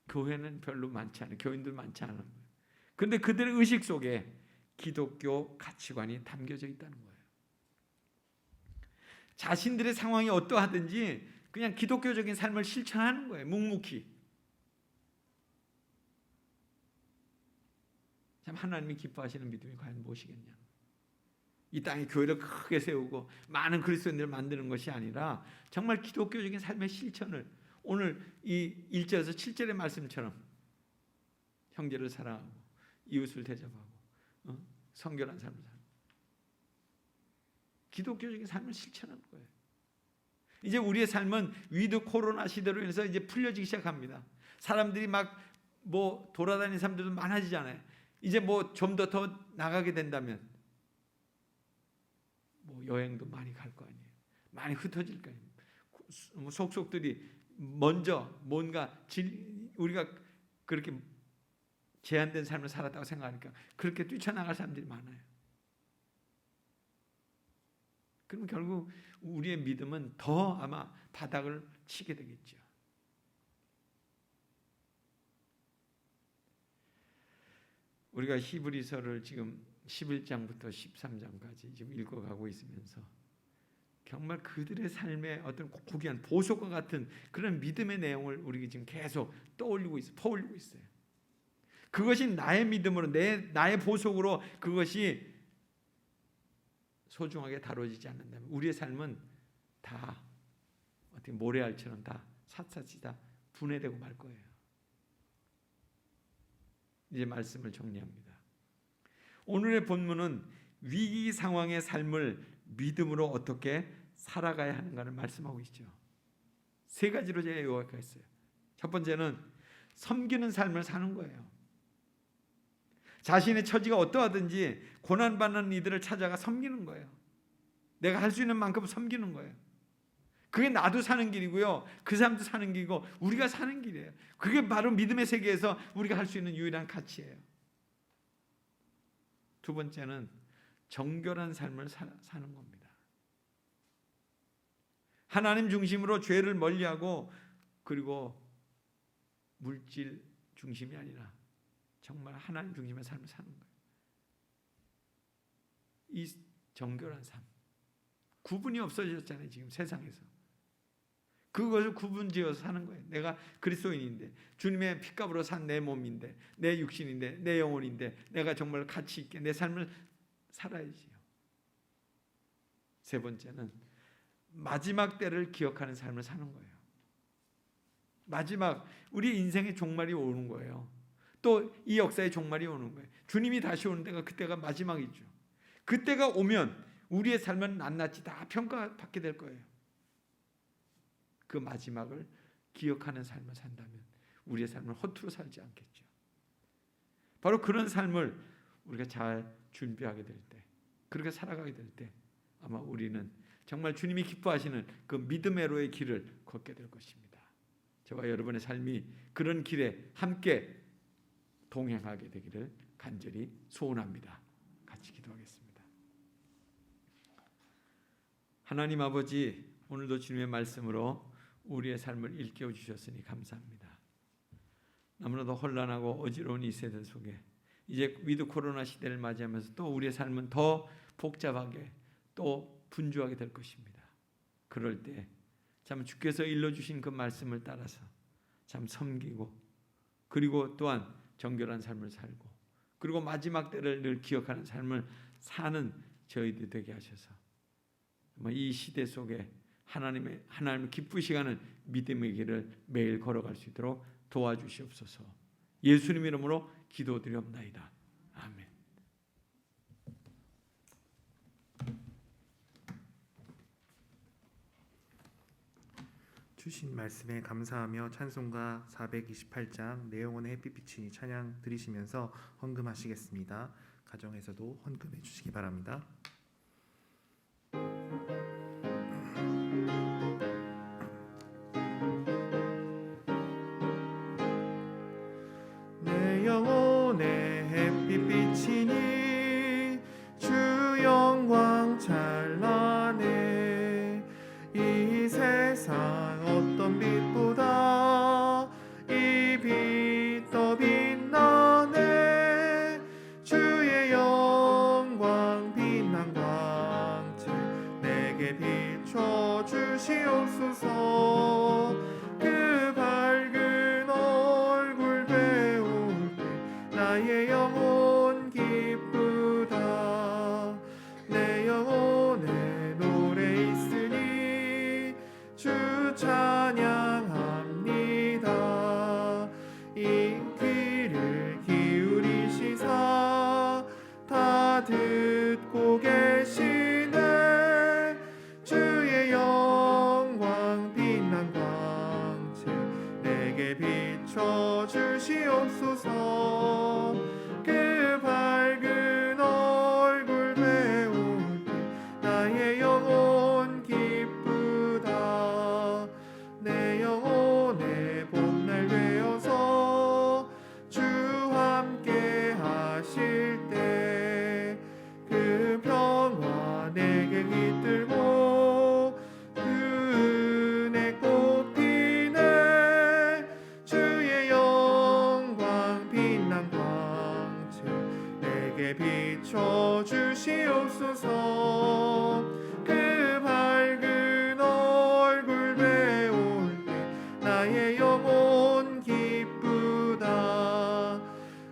Speaker 4: 교회는 별로 많지 않아요. 교인들 많지 않은 거예요. 그런데 그들의 의식 속에 기독교 가치관이 담겨져 있다는 거예요. 자신들의 상황이 어떠하든지 그냥 기독교적인 삶을 실천하는 거예요. 묵묵히. 참 하나님이 기뻐하시는 믿음이 과연 무엇이겠냐. 이 땅에 교회를 크게 세우고 많은 그리스도인들을 만드는 것이 아니라 정말 기독교적인 삶의 실천을 오늘 이 1절에서 7절의 말씀처럼 형제를 사랑하고 이웃을 대접하고 성결한 삶을 살고 기독교적인 삶을 실천하는 거예요. 이제 우리의 삶은 위드 코로나 시대로 인해서 이제 풀려지기 시작합니다. 사람들이 막 뭐 돌아다니는 사람들도 많아지잖아요. 이제 뭐 좀 더 나가게 된다면 뭐 여행도 많이 갈 거 아니에요. 많이 흩어질 거 아니에요. 속속들이 먼저 뭔가 우리가 그렇게 제한된 삶을 살았다고 생각하니까 그렇게 뛰쳐나갈 사람들이 많아요. 그럼 결국 우리의 믿음은 더 아마 바닥을 치게 되겠죠. 우리가 히브리서를 지금 11장부터 13장까지 지금 읽어가고 있으면서 정말 그들의 삶의 어떤 고귀한 보석과 같은 그런 믿음의 내용을 우리가 지금 계속 떠올리고 있어요. 퍼올리고 있어요. 그것이 나의 믿음으로 나의 보석으로 그것이 소중하게 다뤄지지 않는다면 우리의 삶은 다 어떻게 모래알처럼 다 샅샅이 다 분해되고 말 거예요. 이제 말씀을 정리합니다. 오늘의 본문은 위기 상황의 삶을 믿음으로 어떻게 살아가야 하는가를 말씀하고 있죠. 세 가지로 제가 요약했어요. 첫 번째는 섬기는 삶을 사는 거예요. 자신의 처지가 어떠하든지 고난받는 이들을 찾아가 섬기는 거예요. 내가 할 수 있는 만큼 섬기는 거예요. 그게 나도 사는 길이고요. 그 사람도 사는 길이고 우리가 사는 길이에요. 그게 바로 믿음의 세계에서 우리가 할 수 있는 유일한 가치예요. 두 번째는 정결한 삶을 사는 겁니다. 하나님 중심으로 죄를 멀리하고 그리고 물질 중심이 아니라 정말 하나님 중심의 삶을 사는 거예요. 이 정결한 삶. 구분이 없어졌잖아요. 지금 세상에서. 그것을 구분지어서 사는 거예요. 내가 그리스도인인데 주님의 핏값으로 산 내 몸인데 내 육신인데 내 영혼인데 내가 정말 가치 있게 내 삶을 살아야지요. 세 번째는 마지막 때를 기억하는 삶을 사는 거예요. 마지막 우리 인생의 종말이 오는 거예요. 또 이 역사의 종말이 오는 거예요. 주님이 다시 오는 때가 그때가 마지막이죠. 그때가 오면 우리의 삶은 낱낱이 다 평가받게 될 거예요. 그 마지막을 기억하는 삶을 산다면 우리의 삶을 허투루 살지 않겠죠. 바로 그런 삶을 우리가 잘 준비하게 될 때, 그렇게 살아가게 될 때 아마 우리는 정말 주님이 기뻐하시는 그 믿음의로의 길을 걷게 될 것입니다. 저와 여러분의 삶이 그런 길에 함께 동행하게 되기를 간절히 소원합니다. 같이 기도하겠습니다. 하나님 아버지, 오늘도 주님의 말씀으로 우리의 삶을 일깨워 주셨으니 감사합니다. 너무나도 혼란하고 어지러운 이 세대 속에 이제 위드 코로나 시대를 맞이하면서 또 우리의 삶은 더 복잡하게 또 분주하게 될 것입니다. 그럴 때 참 주께서 일러주신 그 말씀을 따라서 참 섬기고 그리고 또한 정결한 삶을 살고 그리고 마지막 때를 늘 기억하는 삶을 사는 저희들이 되게 하셔서 이 시대 속에 하나님을 기쁘시게 하는 믿음의 길을 매일 걸어갈 수 있도록 도와주시옵소서. 예수님 이름으로 기도드리옵나이다. 아멘.
Speaker 1: 주신 말씀에 감사하며 찬송가 428장 내 영혼의 햇빛 찬양 드리시면서 헌금하시겠습니다. 가정에서도 헌금해 주시기 바랍니다. 내게 비춰 주시옵소서. 그 밝은 얼굴 배울 때 나의 영혼 기쁘다.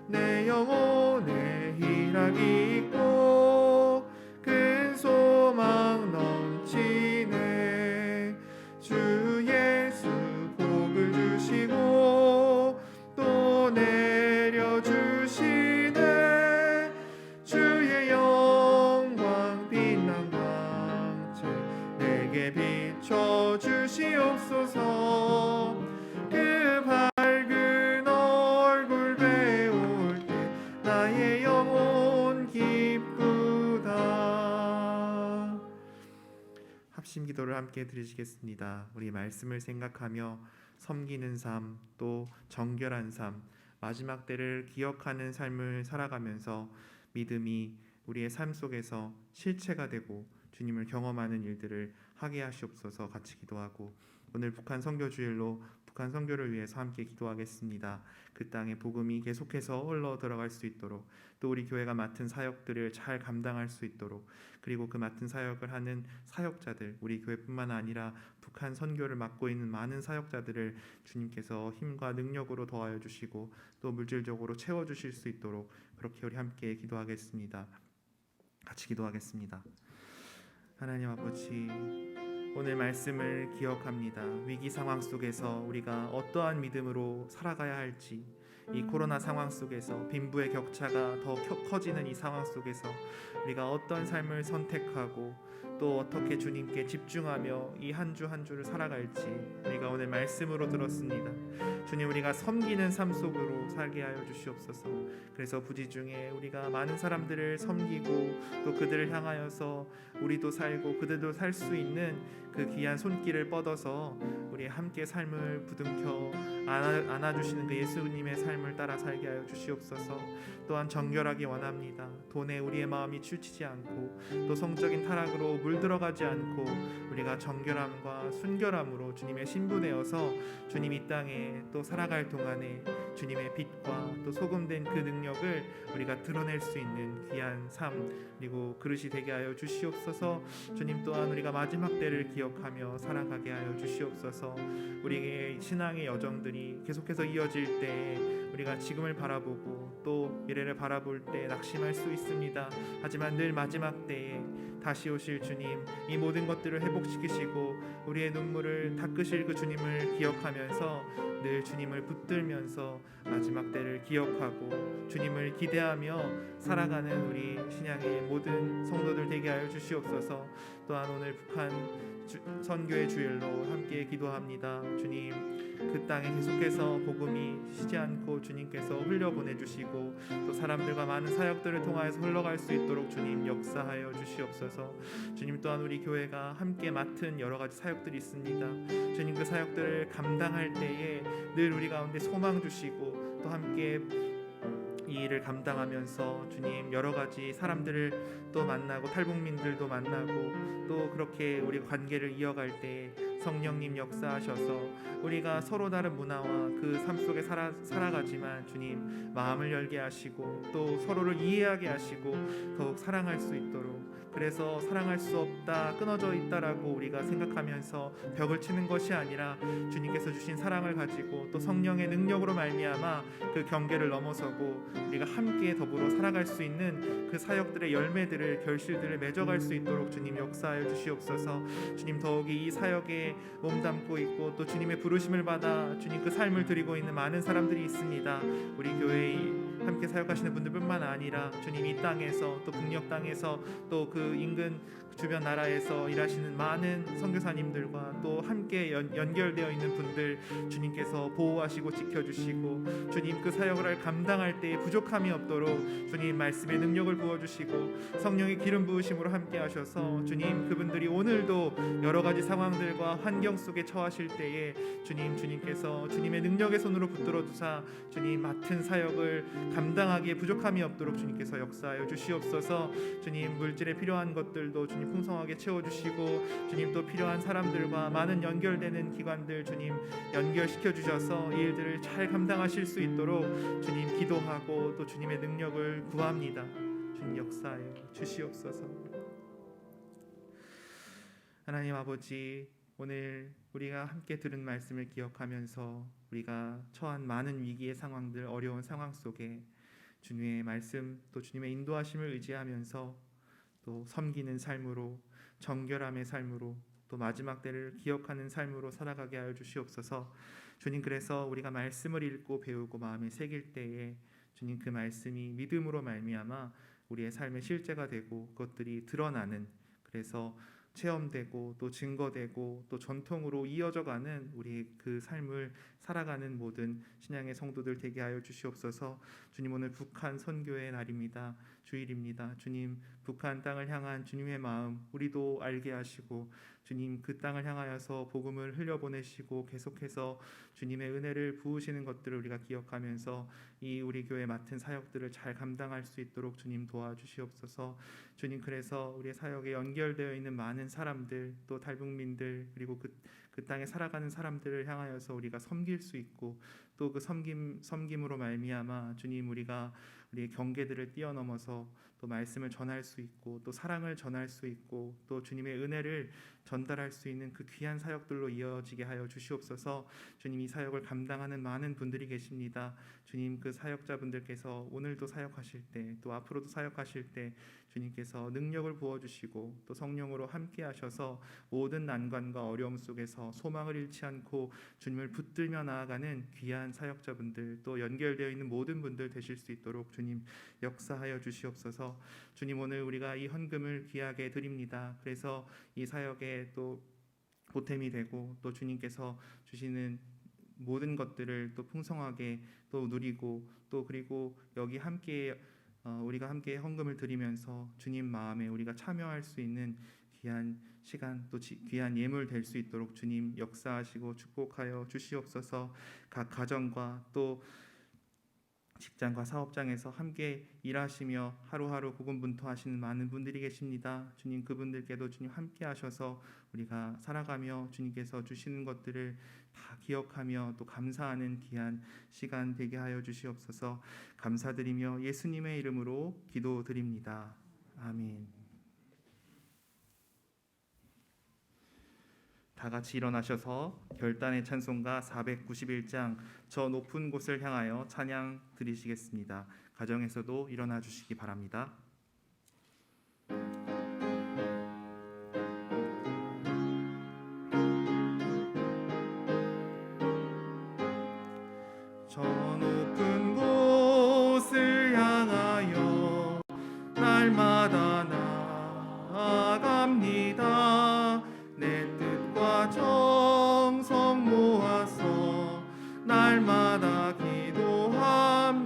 Speaker 1: 내 영혼에 희락이 있고 큰 소망 넘치네. 주 예수 복을 주시고 또 내려주시네. 주의 영광 빛난 광채 내게 비춰 주시옵소서. 그 밝은 얼굴 배울 때 나의 영혼 기쁘다. 합심 기도를 함께 드리시겠습니다. 우리 말씀을 생각하며 섬기는 삶, 또 정결한 삶, 마지막 때를 기억하는 삶을 살아가면서 믿음이 우리의 삶 속에서 실체가 되고 주님을 경험하는 일들을 하게 하시옵소서. 같이 기도하고 오늘 북한 선교 주일로 북한 선교를 위해서 함께 기도하겠습니다. 그 땅에 복음이 계속해서 흘러 들어갈 수 있도록, 또 우리 교회가 맡은 사역들을 잘 감당할 수 있도록, 그리고 그 맡은 사역을 하는 사역자들, 우리 교회뿐만 아니라 북한 선교를 맡고 있는 많은 사역자들을 주님께서 힘과 능력으로 더하여 주시고 또 물질적으로 채워 주실 수 있도록 그렇게 우리 함께 기도하겠습니다. 같이 기도하겠습니다. 하나님 아버지, 오늘 말씀을 기억합니다. 위기 상황 속에서 우리가 어떠한 믿음으로 살아가야 할지, 이 코로나 상황 속에서 빈부의 격차가 더 커지는 이 상황 속에서 우리가 어떤 삶을 선택하고 또 어떻게 주님께 집중하며 이 한 주 한 주를 살아갈지 우리가 오늘 말씀으로 들었습니다. 주님, 우리가 섬기는 삶 속으로 살게 하여 주시옵소서. 그래서 부지 중에 우리가 많은 사람들을 섬기고 또 그들을 향하여서 우리도 살고 그들도 살 수 있는 그 귀한 손길을 뻗어서 우리 함께 삶을 부둥켜 안아주시는 그 예수님의 삶을 따라 살게 하여 주시옵소서. 또한 정결하기 원합니다. 돈에 우리의 마음이 치우치지 않고 또 성적인 타락으로 물들어가지 않고 우리가 정결함과 순결함으로 주님의 신부되어서 주님 이 땅에 또 살아갈 동안에 주님의 빛과 또 소금된 그 능력을 우리가 드러낼 수 있는 귀한 삶 그리고 그릇이 되게 하여 주시옵소서. 주님, 또한 우리가 마지막 때를 기억하며 살아가게 하여 주시옵소서. 우리의 신앙의 여정들이 계속해서 이어질 때 우리가 지금을 바라보고 또 미래를 바라볼 때 낙심할 수 있습니다. 하지만 늘 마지막 때에 다시 오실 주님, 이 모든 것들을 회복시키시고 우리의 눈물을 닦으실 그 주님을 기억하면서 늘 주님을 붙들면서 마지막 때를 기억하고 주님을 기대하며 살아가는 우리 신앙의 모든 성도들 되게 하여 주시옵소서. 또한 오늘 북한 선교의 주일로 함께 기도합니다. 주님, 그 땅에 계속해서 복음이 쉬지 않고 주님께서 흘려보내주시고 또 사람들과 많은 사역들을 통하여서 흘러갈 수 있도록 주님 역사하여 주시옵소서. 주님, 또한 우리 교회가 함께 맡은 여러 가지 사역들이 있습니다. 주님, 그 사역들을 감당할 때에 늘 우리 가운데 소망 주시고 또 함께 이 일을 감당하면서 주님 여러 가지 사람들을 또 만나고 탈북민들도 만나고 또 그렇게 우리 관계를 이어갈 때 성령님 역사하셔서 우리가 서로 다른 문화와 그 삶 속에 살아가지만 주님 마음을 열게 하시고 또 서로를 이해하게 하시고 더욱 사랑할 수 있도록, 그래서 사랑할 수 없다, 끊어져 있다라고 우리가 생각하면서 벽을 치는 것이 아니라 주님께서 주신 사랑을 가지고 또 성령의 능력으로 말미암아 그 경계를 넘어서고 우리가 함께 더불어 살아갈 수 있는 그 사역들의 열매들을, 결실들을 맺어갈 수 있도록 주님 역사하여 주시옵소서. 주님, 더욱이 이 사역에 몸담고 있고 또 주님의 부르심을 받아 주님 그 삶을 드리고 있는 많은 사람들이 있습니다. 우리 교회에 함께 사역하시는 분들뿐만 아니라 주님 이 땅에서 또 북녘 땅에서 또 그 인근 주변 나라에서 일하시는 많은 선교사님들과 또 함께 연결되어 있는 분들 주님께서 보호하시고 지켜주시고 주님 그 사역을 감당할 때에 부족함이 없도록 주님 말씀의 능력을 부어주시고 성령의 기름 부으심으로 함께 하셔서 주님 그분들이 오늘도 여러 가지 상황들과 환경 속에 처하실 때에 주님께서 주님의 능력의 손으로 붙들어 두사 주님 맡은 사역을 감당하기에 부족함이 없도록 주님께서 역사하여 주시옵소서. 주님, 물질에 필요한 것들도 주님 풍성하게 채워주시고 주님 또 필요한 사람들과 많은 연결되는 기관들 주님 연결시켜 주셔서 이 일들을 잘 감당하실 수 있도록 주님 기도하고 또 주님의 능력을 구합니다. 주님 역사하여 주시옵소서. 하나님 아버지, 오늘 우리가 함께 들은 말씀을 기억하면서 우리가 처한 많은 위기의 상황들, 어려운 상황 속에 주님의 말씀 또 주님의 인도하심을 의지하면서 또 섬기는 삶으로, 정결함의 삶으로, 또 마지막 때를 기억하는 삶으로 살아가게 하여 주시옵소서. 주님, 그래서 우리가 말씀을 읽고 배우고 마음에 새길 때에 주님 그 말씀이 믿음으로 말미암아 우리의 삶의 실제가 되고 그것들이 드러나는, 그래서 체험되고 또 증거되고 또 전통으로 이어져가는 우리 그 삶을 살아가는 모든 신앙의 성도들 되게 하여 주시옵소서. 주님, 오늘 북한 선교의 날입니다. 주일입니다. 주님, 북한 땅을 향한 주님의 마음 우리도 알게 하시고 주님 그 땅을 향하여서 복음을 흘려보내시고 계속해서 주님의 은혜를 부으시는 것들을 우리가 기억하면서 이 우리 교회 맡은 사역들을 잘 감당할 수 있도록 주님 도와주시옵소서. 주님, 그래서 우리의 사역에 연결되어 있는 많은 사람들, 또 탈북민들, 그리고 그 땅에 살아가는 사람들을 향하여서 우리가 섬길 수 있고 또 그 섬김으로 말미암아 주님 우리가 우리의 경계들을 뛰어넘어서 또 말씀을 전할 수 있고 또 사랑을 전할 수 있고 또 주님의 은혜를 전달할 수 있는 그 귀한 사역들로 이어지게 하여 주시옵소서. 주님, 이 사역을 감당하는 많은 분들이 계십니다. 주님, 그 사역자분들께서 오늘도 사역하실 때 또 앞으로도 사역하실 때 주님께서 능력을 부어주시고 또 성령으로 함께 하셔서 모든 난관과 어려움 속에서 소망을 잃지 않고 주님을 붙들며 나아가는 귀한 사역자분들, 또 연결되어 있는 모든 분들 되실 수 있도록 주님 역사하여 주시옵소서. 주님, 오늘 우리가 이 헌금을 귀하게 드립니다. 그래서 이 사역에 또 보탬이 되고 또 주님께서 주시는 모든 것들을 또 풍성하게 또 누리고 또 그리고 여기 함께 우리가 함께 헌금을 드리면서 주님 마음에 우리가 참여할 수 있는 귀한 시간 또 귀한 예물 될 수 있도록 주님 역사하시고 축복하여 주시옵소서. 각 가정과 또 직장과 사업장에서 함께 일하시며 하루하루 고군분투하시는 많은 분들이 계십니다. 주님, 그분들께도 주님 함께 하셔서 우리가 살아가며 주님께서 주시는 것들을 다 기억하며 또 감사하는 귀한 시간 되게 하여 주시옵소서. 감사드리며 예수님의 이름으로 기도드립니다. 아멘. 다 같이 일어나셔서 결단의 찬송가 491장 저 높은 곳을 향하여 찬양 드리시겠습니다. 가정에서도 일어나 주시기 바랍니다. 저 높은 곳을 향하여 날마다 나아갑니다. 내 뜻과 정성 모아서 날마다 기도합니다.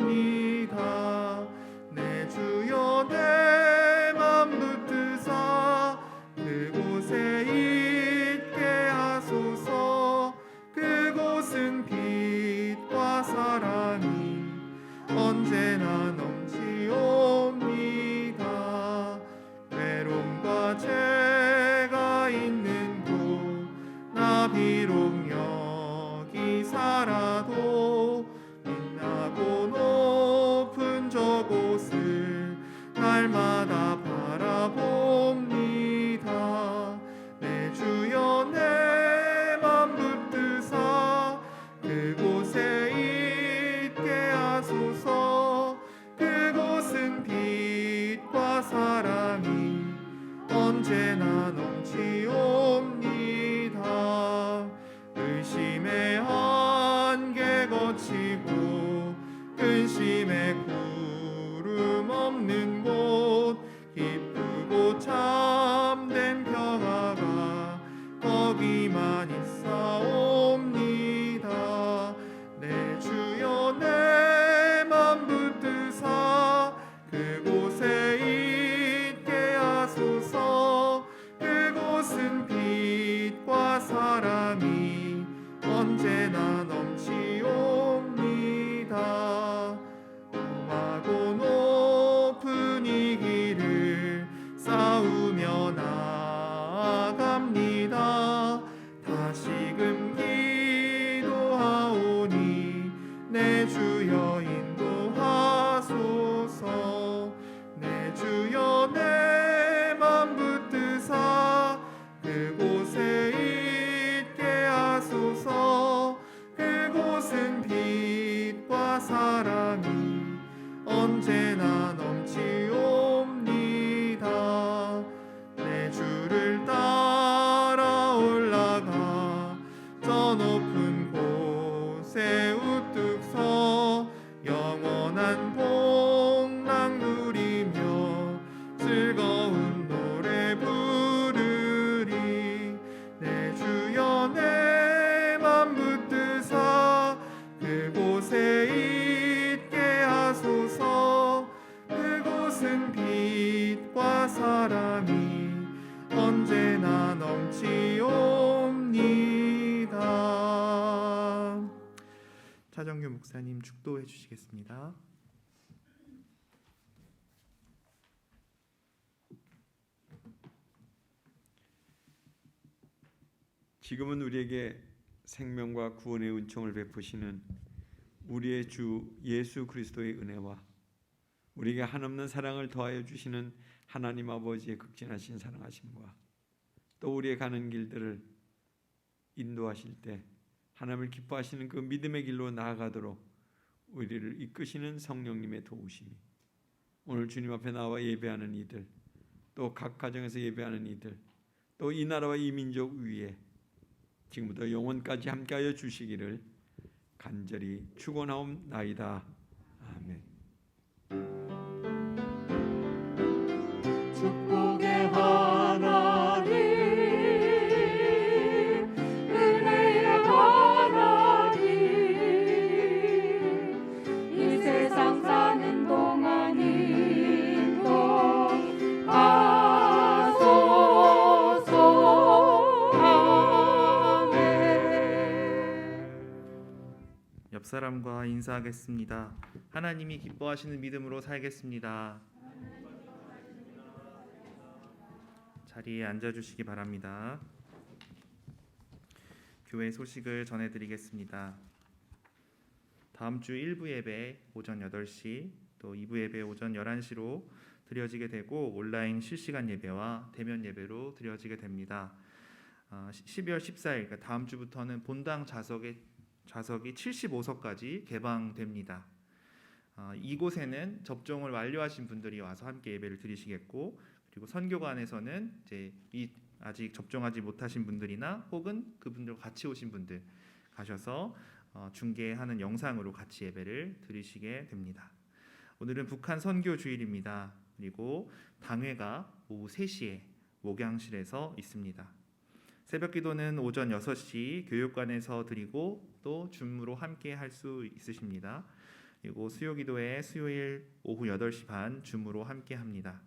Speaker 1: 내 주여 내 맘 붙드사 그곳에 있게 하소서. 그곳은 빛과 사랑이 언제나 넘치옵니다. 외로움과 죄가 있는 곳 나 비록 여기 살아도 빛나고 높은 저곳을 날마다 바라봅니다. 내 주여 내 맘 붙드사 그곳에 있게 하소서. 그곳은 빛과 사랑이 언제나 넘치옵니다. 의심의 안개 거치고 근심의 구름 없는 곳 기쁘고 참된 평화가 거기만 있사옵니다. 내 주여 내 맘 붙드사 그곳에 있게 하소서. 그곳은 빛 이곳은 빛과 사랑이 언제나 넘치옵니다. 차정규 목사님 축도해 주시겠습니다.
Speaker 4: 지금은 우리에게 생명과 구원의 은총을 베푸시는 우리의 주 예수 그리스도의 은혜와 우리에게 한없는 사랑을 더하여 주시는 하나님 아버지의 극진하신 사랑하심과 또 우리의 가는 길들을 인도하실 때 하나님을 기뻐하시는 그 믿음의 길로 나아가도록 우리를 이끄시는 성령님의 도우심이 오늘 주님 앞에 나와 예배하는 이들, 또 각 가정에서 예배하는 이들, 또 이 나라와 이 민족 위에 지금부터 영원까지 함께하여 주시기를 간절히 축원하옵나이다. 아멘.
Speaker 2: 축복의 하나님, 은혜의 하나님, 이 세상 사는 동안 인도하소서. 아멘.
Speaker 1: 옆 사람과 인사하겠습니다. 하나님이 기뻐하시는 믿음으로 살겠습니다. 자리에 앉아주시기 바랍니다. 교회 소식을 전해드리겠습니다. 다음 주 1부 예배 오전 8시, 또 2부 예배 오전 11시로 드려지게 되고 온라인 실시간 예배와 대면 예배로 드려지게 됩니다. 12월 14일, 그러니까 다음 주부터는 본당 좌석이 75석까지 개방됩니다. 이곳에는 접종을 완료하신 분들이 와서 함께 예배를 드리시겠고, 그리고 선교관에서는 이제 아직 접종하지 못하신 분들이나 혹은 그분들과 같이 오신 분들 가셔서 중계하는 영상으로 같이 예배를 드리시게 됩니다. 오늘은 북한 선교 주일입니다. 그리고 당회가 오후 3시에 목양실에서 있습니다. 새벽기도는 오전 6시 교육관에서 드리고 또 줌으로 함께 할 수 있으십니다. 그리고 수요기도회 수요일 오후 8시 반 줌으로 함께 합니다.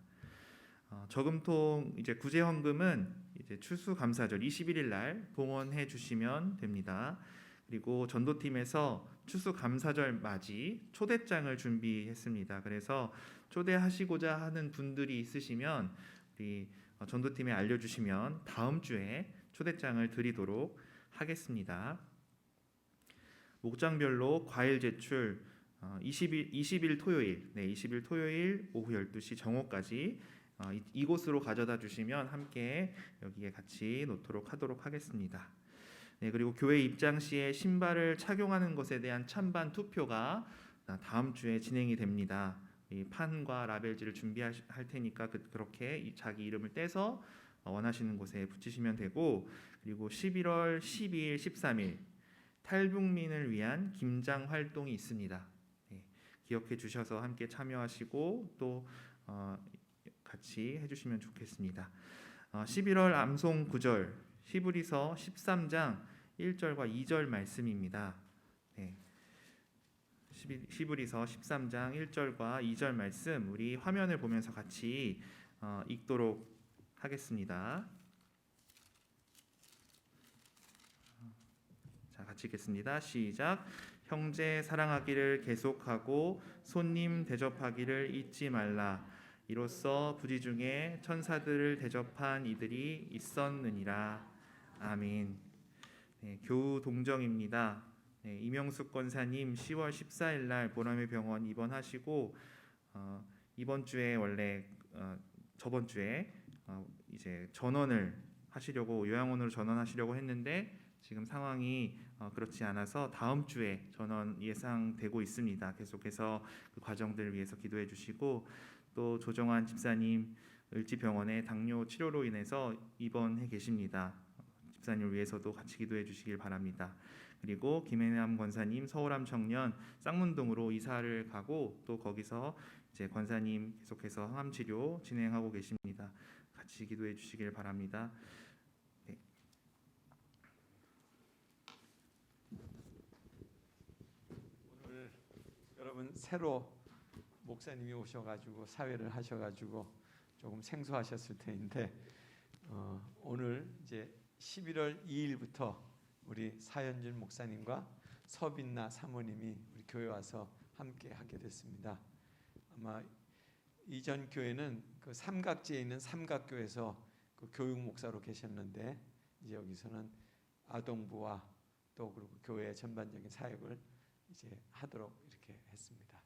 Speaker 1: 저금통 이제 구제헌금은 이제 추수감사절 21일 날 봉헌해 주시면 됩니다. 그리고 전도팀에서 추수감사절 맞이 초대장을 준비했습니다. 그래서 초대하시고자 하는 분들이 있으시면 우리 전도팀에 알려주시면 다음 주에 초대장을 드리도록 하겠습니다. 목장별로 과일 제출 20일 토요일 오후 12시 정오까지 이곳으로 가져다 주시면 함께 여기에 같이 놓도록 하도록 하겠습니다. 네, 그리고 교회 입장 시에 신발을 착용하는 것에 대한 찬반 투표가 다음 주에 진행이 됩니다. 이 판과 라벨지를 준비할 테니까 그렇게 자기 이름을 떼서 원하시는 곳에 붙이시면 되고, 그리고 11월 12일, 13일 탈북민을 위한 김장 활동이 있습니다. 네, 기억해 주셔서 함께 참여하시고 또 같이 해주시면 좋겠습니다. 11월 암송 구절 히브리서 13장 1절과 2절 말씀입니다. 네. 히브리서 13장 1절과 2절 말씀 우리 화면을 보면서 같이 읽도록 하겠습니다. 자, 같이 읽겠습니다. 시작. 형제 사랑하기를 계속하고 손님 대접하기를 잊지 말라. 이로써 부지 중에 천사들을 대접한 이들이 있었느니라. 아멘. 네, 교우 동정입니다. 네, 이명숙 권사님 10월 14일 날 보람의 병원 입원하시고 이번 주에 원래 저번 주에 이제 전원을 하시려고 요양원으로 전원하시려고 했는데 지금 상황이 그렇지 않아서 다음 주에 전원 예상되고 있습니다. 계속해서 그 과정들을 위해서 기도해 주시고, 또 조정환 집사님 을지병원에 당뇨 치료로 인해서 입원해 계십니다. 집사님을 위해서도 같이 기도해 주시길 바랍니다. 그리고 김혜남 권사님 서울암 청년 쌍문동으로 이사를 가고 또 거기서 이제 권사님 계속해서 항암 치료 진행하고 계십니다. 같이 기도해 주시길 바랍니다. 네.
Speaker 4: 오늘 여러분 새로 목사님이 오셔가지고 사회를 하셔가지고 조금 생소하셨을 텐데 오늘 이제 11월 2일부터 우리 사현준 목사님과 서빈나 사모님이 우리 교회 와서 함께 하게 됐습니다. 아마 이전 교회는 그 삼각지에 있는 삼각교에서 그 교육 목사로 계셨는데 이제 여기서는 아동부와 또 그리고 교회의 전반적인 사역을 이제 하도록 이렇게 했습니다.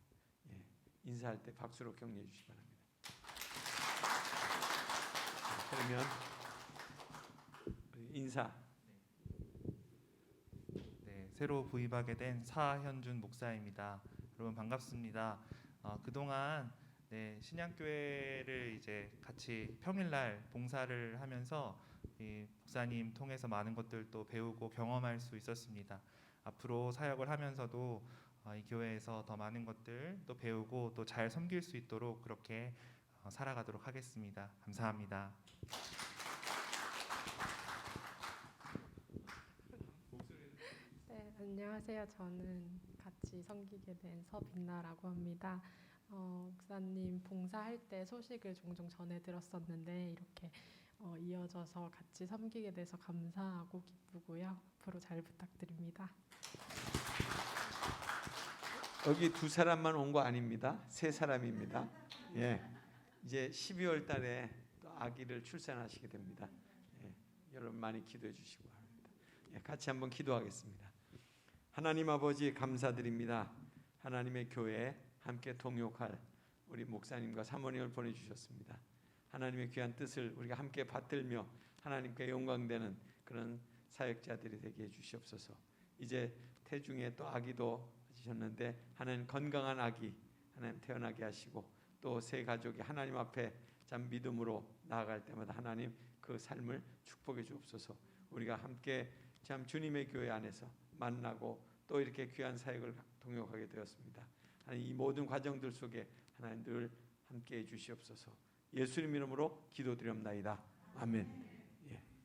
Speaker 4: 예, 인사할 때 박수로 격려해 주시기 바랍니다. 그러면 인사.
Speaker 1: 네, 새로 부임하게 된 사현준 목사입니다. 여러분 반갑습니다. 그동안 신양교회를 이제 같이 평일날 봉사를 하면서 이 목사님 통해서 많은 것들도 배우고 경험할 수 있었습니다. 앞으로 사역을 하면서도 이 교회에서 더 많은 것들 또 배우고 또 잘 섬길 수 있도록 그렇게 살아가도록 하겠습니다. 감사합니다.
Speaker 5: 네, 안녕하세요. 저는 같이 섬기게 된 서빈나라고 합니다. 목사님 봉사할 때 소식을 종종 전해 들었었는데 이렇게 이어져서 같이 섬기게 돼서 감사하고 기쁘고요. 앞으로 잘 부탁드립니다.
Speaker 4: 여기 두 사람만 온 거 아닙니다. 세 사람입니다. 예, 이제 12월 달에 또 아기를 출산하시게 됩니다. 예, 여러분 많이 기도해 주시기 바랍니다. 예, 같이 한번 기도하겠습니다. 하나님 아버지 감사드립니다. 하나님의 교회에 함께 동역할 우리 목사님과 사모님을 보내주셨습니다. 하나님의 귀한 뜻을 우리가 함께 받들며 하나님께 영광되는 그런 사역자들이 되게 해주시옵소서. 이제 태중에 또 아기도 주셨는데 하나님 건강한 아기 하나님 태어나게 하시고 또 새 가족이 하나님 앞에 참 믿음으로 나아갈 때마다 하나님 그 삶을 축복해 주옵소서. 우리가 함께 참 주님의 교회 안에서 만나고 또 이렇게 귀한 사역을 동역하게 되었습니다. 하나님 이 모든 과정들 속에 하나님 늘 함께해 주시옵소서. 예수님 이름으로 기도드립나이다. 아멘.